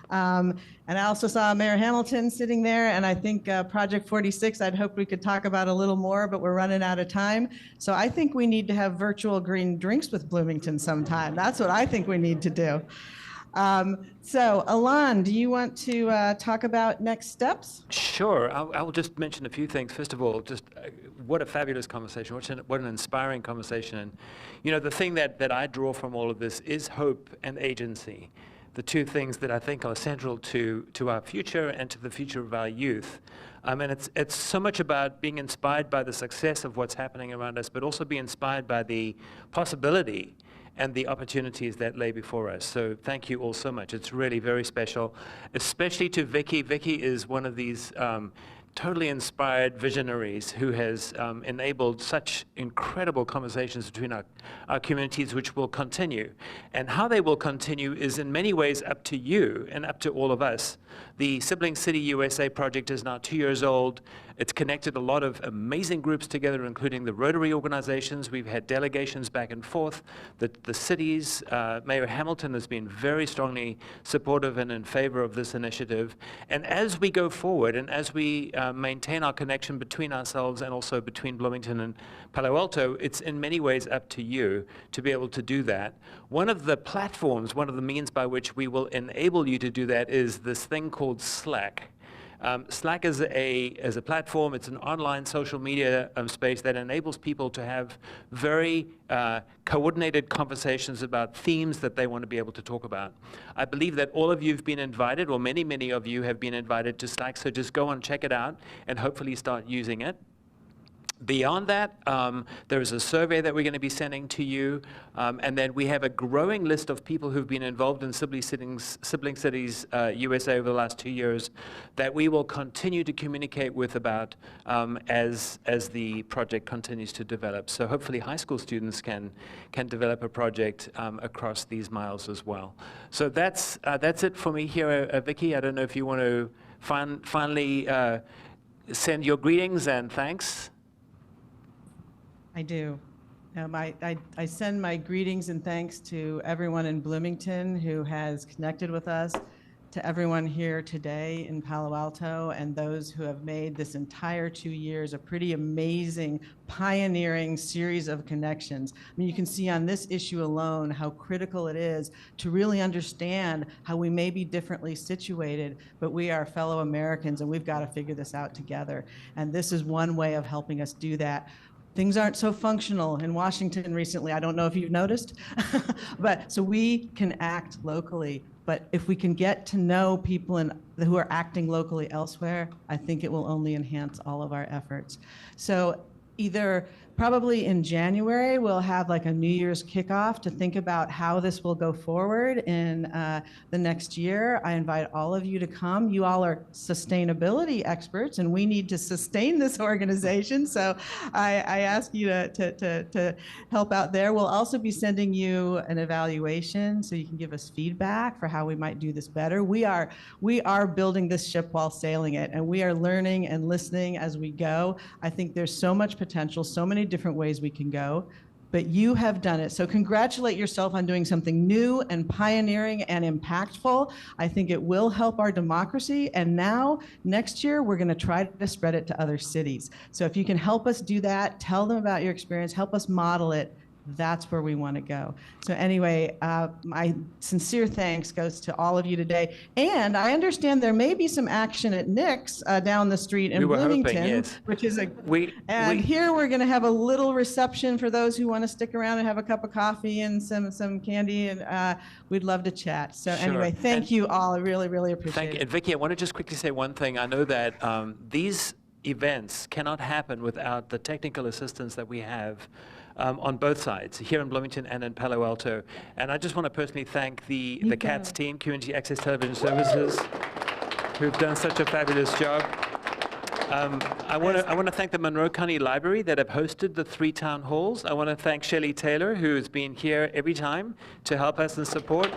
And I also saw Mayor Hamilton sitting there, and I think Project 46, I'd hoped we could talk about a little more, but we're running out of time. So I think we need to have virtual green drinks with Bloomington sometime. That's what I think we need to do. So, Alon, do you want to talk about next steps? Sure. I will just mention a few things. First of all, just what a fabulous conversation. What an inspiring conversation. And, you know, the thing that I draw from all of this is hope and agency, the two things that I think are central to our future and to the future of our youth. And it's so much about being inspired by the success of what's happening around us, but also be inspired by the possibility and the opportunities that lay before us. So thank you all so much. It's really very special, especially to Vicki. Vicki is one of these totally inspired visionaries who has enabled such incredible conversations between our communities, which will continue. And how they will continue is in many ways up to you and up to all of us. The Sibling City USA project is now 2 years old. It's connected a lot of amazing groups together, including the Rotary organizations. We've had delegations back and forth. The cities, Mayor Hamilton has been very strongly supportive and in favor of this initiative. And as we go forward and as we maintain our connection between ourselves and also between Bloomington and Palo Alto, it's in many ways up to you to be able to do that. One of the platforms, one of the means by which we will enable you to do that is this thing called Slack. Slack is a platform. It's an online social media space that enables people to have very coordinated conversations about themes that they want to be able to talk about. I believe that all of you have been invited, or many, many of you have been invited to Slack, so just go and check it out and hopefully start using it. Beyond that, there is a survey that we're going to be sending to you, and then we have a growing list of people who've been involved in Sibling Cities USA over the last 2 years that we will continue to communicate with about as the project continues to develop. So hopefully high school students can develop a project across these miles as well. So that's it for me here, Vicky. I don't know if you want to finally send your greetings and thanks. I do. I send my greetings and thanks to everyone in Bloomington who has connected with us, to everyone here today in Palo Alto, and those who have made this entire 2 years a pretty amazing, pioneering series of connections. I mean, you can see on this issue alone how critical it is to really understand how we may be differently situated, but we are fellow Americans and we've got to figure this out together. And this is one way of helping us do that. Things aren't so functional in Washington recently. I don't know if you've noticed, but so we can act locally. But if we can get to know people who are acting locally elsewhere, I think it will only enhance all of our efforts. So either probably in January, we'll have like a New Year's kickoff to think about how this will go forward in the next year. I invite all of you to come. You all are sustainability experts, and we need to sustain this organization. So I ask you to help out there. We'll also be sending you an evaluation so you can give us feedback for how we might do this better. We are building this ship while sailing it, and we are learning and listening as we go. I think there's so much potential, so many different ways we can go, but you have done it. So congratulate yourself on doing something new and pioneering and impactful. I think it will help our democracy. And now, next year, we're going to try to spread it to other cities. So if you can help us do that, tell them about your experience, help us model it, that's where we want to go. So anyway, my sincere thanks goes to all of you today. And I understand there may be some action at Nick's down the street in Bloomington, hoping, yes. which is here we're going to have a little reception for those who want to stick around and have a cup of coffee and some candy, and we'd love to chat. So anyway, thank you all. I really, really appreciate it. And Vicky, I want to just quickly say one thing. I know that these events cannot happen without the technical assistance that we have on both sides, here in Bloomington and in Palo Alto. And I just want to personally thank the CATS team, Community Access Television Services, who've done such a fabulous job. I want to thank the Monroe County Library that have hosted the 3 town halls. I want to thank Shelley Taylor, who has been here every time to help us and support.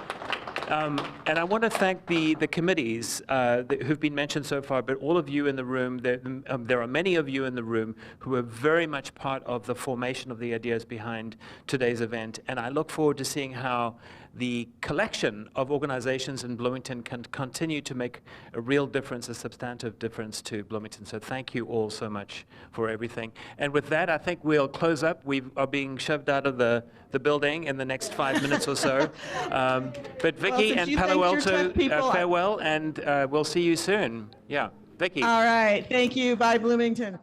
And I want to thank the committees who've been mentioned so far, but all of you in the room, there are many of you in the room who are very much part of the formation of the ideas behind today's event. And I look forward to seeing how the collection of organizations in Bloomington can continue to make a real difference, a substantive difference to Bloomington. So thank you all so much for everything. And with that, I think we'll close up. We are being shoved out of the building in the next 5 minutes or so. But Vicky and Palo Alto, farewell, and we'll see you soon. Yeah, Vicky. All right, thank you. Bye, Bloomington.